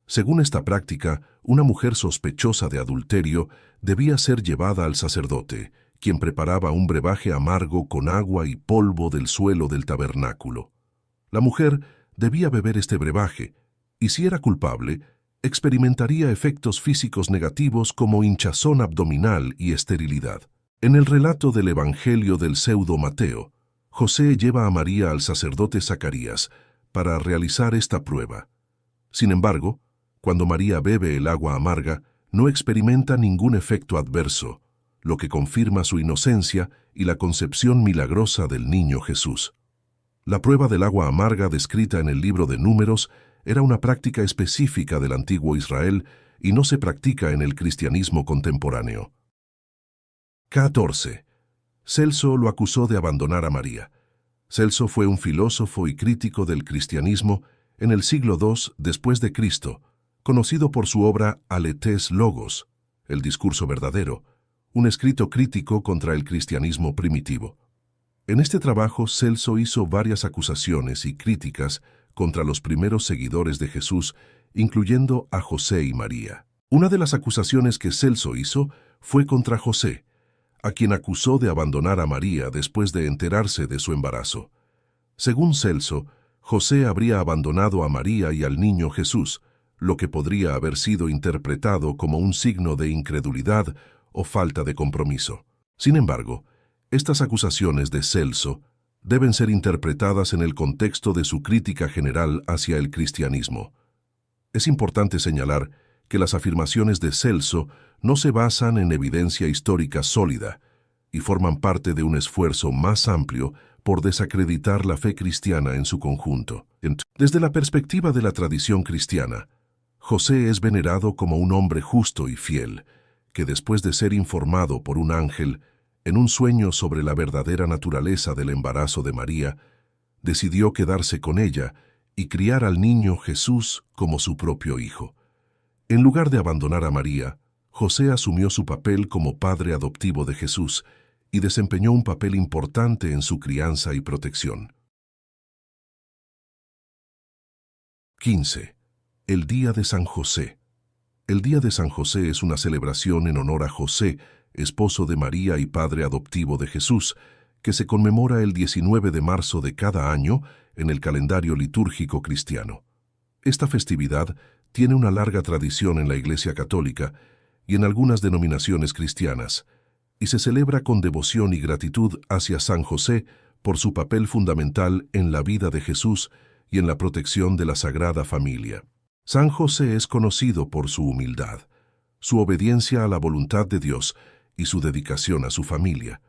[SPEAKER 1] Según esta práctica, una mujer sospechosa de adulterio debía ser llevada al sacerdote, quien preparaba un brebaje amargo con agua y polvo del suelo del tabernáculo. La mujer debía beber este brebaje, y si era culpable, experimentaría efectos físicos negativos como hinchazón abdominal y esterilidad. En el relato del Evangelio del Pseudo Mateo, José lleva a María al sacerdote Zacarías para realizar esta prueba. Sin embargo, cuando María bebe el agua amarga, no experimenta ningún efecto adverso, lo que confirma su inocencia y la concepción milagrosa del niño Jesús. La prueba del agua amarga descrita en el libro de Números era una práctica específica del antiguo Israel y no se practica en el cristianismo contemporáneo. 14. Celso lo acusó de abandonar a María. Celso fue un filósofo y crítico del cristianismo en el siglo II después de Cristo, conocido por su obra Aletes Logos, el discurso verdadero, un escrito crítico contra el cristianismo primitivo. En este trabajo, Celso hizo varias acusaciones y críticas contra los primeros seguidores de Jesús, incluyendo a José y María. Una de las acusaciones que Celso hizo fue contra José, a quien acusó de abandonar a María después de enterarse de su embarazo. Según Celso, José habría abandonado a María y al niño Jesús, lo que podría haber sido interpretado como un signo de incredulidad o falta de compromiso. Sin embargo, estas acusaciones de Celso deben ser interpretadas en el contexto de su crítica general hacia el cristianismo. Es importante señalar que las afirmaciones de Celso no se basan en evidencia histórica sólida y forman parte de un esfuerzo más amplio por desacreditar la fe cristiana en su conjunto. Desde la perspectiva de la tradición cristiana, José es venerado como un hombre justo y fiel, que después de ser informado por un ángel en un sueño sobre la verdadera naturaleza del embarazo de María, decidió quedarse con ella y criar al niño Jesús como su propio hijo. En lugar de abandonar a María, José asumió su papel como padre adoptivo de Jesús y desempeñó un papel importante en su crianza y protección. 15. El Día de San José. El Día de San José es una celebración en honor a José, esposo de María y padre adoptivo de Jesús, que se conmemora el 19 de marzo de cada año en el calendario litúrgico cristiano. Esta festividad tiene una larga tradición en la Iglesia Católica y en algunas denominaciones cristianas, y se celebra con devoción y gratitud hacia San José por su papel fundamental en la vida de Jesús y en la protección de la Sagrada Familia. San José es conocido por su humildad, su obediencia a la voluntad de Dios y su dedicación a su familia.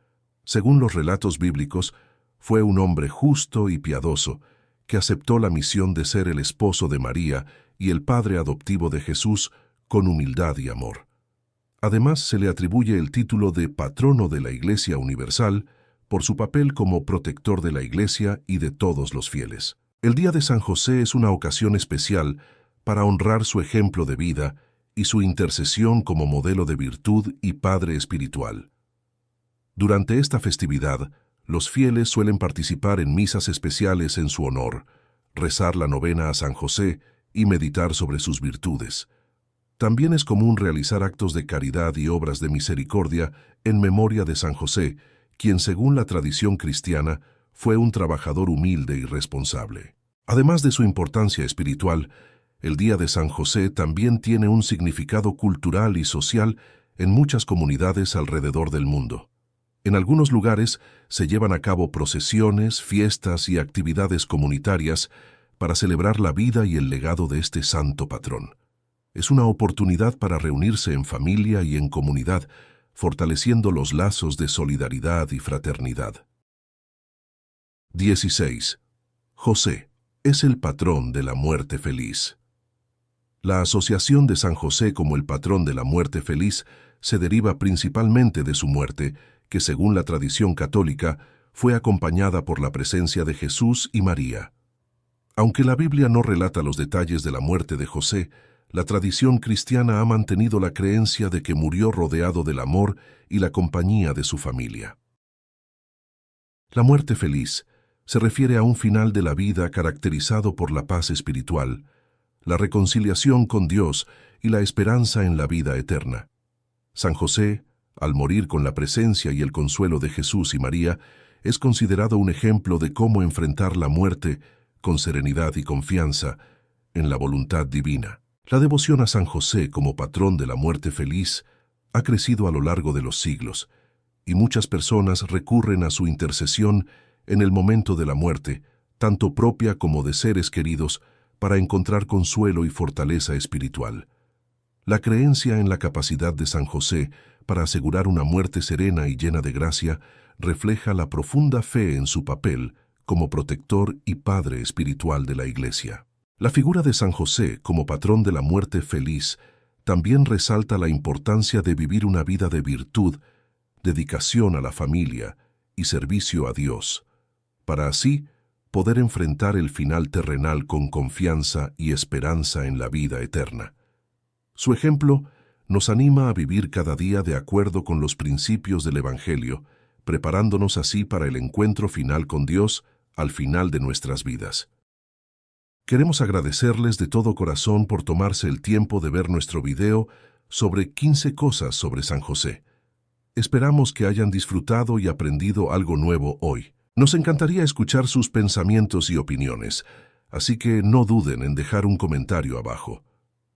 [SPEAKER 1] Según los relatos bíblicos, fue un hombre justo y piadoso que aceptó la misión de ser el esposo de María y el padre adoptivo de Jesús con humildad y amor. Además, se le atribuye el título de patrono de la Iglesia Universal por su papel como protector de la Iglesia y de todos los fieles. El Día de San José es una ocasión especial para honrar su ejemplo de vida y su intercesión como modelo de virtud y padre espiritual. Durante esta festividad, los fieles suelen participar en misas especiales en su honor, rezar la novena a San José y meditar sobre sus virtudes. También es común realizar actos de caridad y obras de misericordia en memoria de San José, quien, según la tradición cristiana, fue un trabajador humilde y responsable. Además de su importancia espiritual, el Día de San José también tiene un significado cultural y social en muchas comunidades alrededor del mundo. En algunos lugares se llevan a cabo procesiones, fiestas y actividades comunitarias para celebrar la vida y el legado de este santo patrón. Es una oportunidad para reunirse en familia y en comunidad, fortaleciendo los lazos de solidaridad y fraternidad. 16. José es el patrón de la muerte feliz. La asociación de San José como el patrón de la muerte feliz se deriva principalmente de su muerte, que según la tradición católica fue acompañada por la presencia de Jesús y María. Aunque la Biblia no relata los detalles de la muerte de José, la tradición cristiana ha mantenido la creencia de que murió rodeado del amor y la compañía de su familia. La muerte feliz se refiere a un final de la vida caracterizado por la paz espiritual, la reconciliación con Dios y la esperanza en la vida eterna. San José, al morir con la presencia y el consuelo de Jesús y María, es considerado un ejemplo de cómo enfrentar la muerte con serenidad y confianza en la voluntad divina. La devoción a San José como patrón de la muerte feliz ha crecido a lo largo de los siglos, y muchas personas recurren a su intercesión en el momento de la muerte, tanto propia como de seres queridos, para encontrar consuelo y fortaleza espiritual. La creencia en la capacidad de San José para asegurar una muerte serena y llena de gracia refleja la profunda fe en su papel como protector y padre espiritual de la Iglesia. La figura de San José como patrón de la muerte feliz también resalta la importancia de vivir una vida de virtud, dedicación a la familia y servicio a Dios, para así poder enfrentar el final terrenal con confianza y esperanza en la vida eterna. Su ejemplo nos anima a vivir cada día de acuerdo con los principios del Evangelio, preparándonos así para el encuentro final con Dios al final de nuestras vidas. Queremos agradecerles de todo corazón por tomarse el tiempo de ver nuestro video sobre 15 cosas sobre San José. Esperamos que hayan disfrutado y aprendido algo nuevo hoy. Nos encantaría escuchar sus pensamientos y opiniones, así que no duden en dejar un comentario abajo.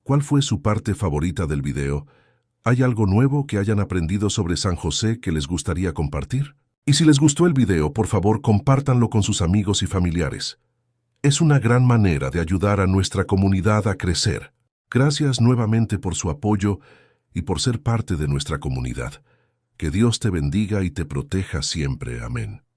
[SPEAKER 1] ¿Cuál fue su parte favorita del video? ¿Hay algo nuevo que hayan aprendido sobre San José que les gustaría compartir? Y si les gustó el video, por favor, compártanlo con sus amigos y familiares. Es una gran manera de ayudar a nuestra comunidad a crecer. Gracias nuevamente por su apoyo y por ser parte de nuestra comunidad. Que Dios te bendiga y te proteja siempre. Amén.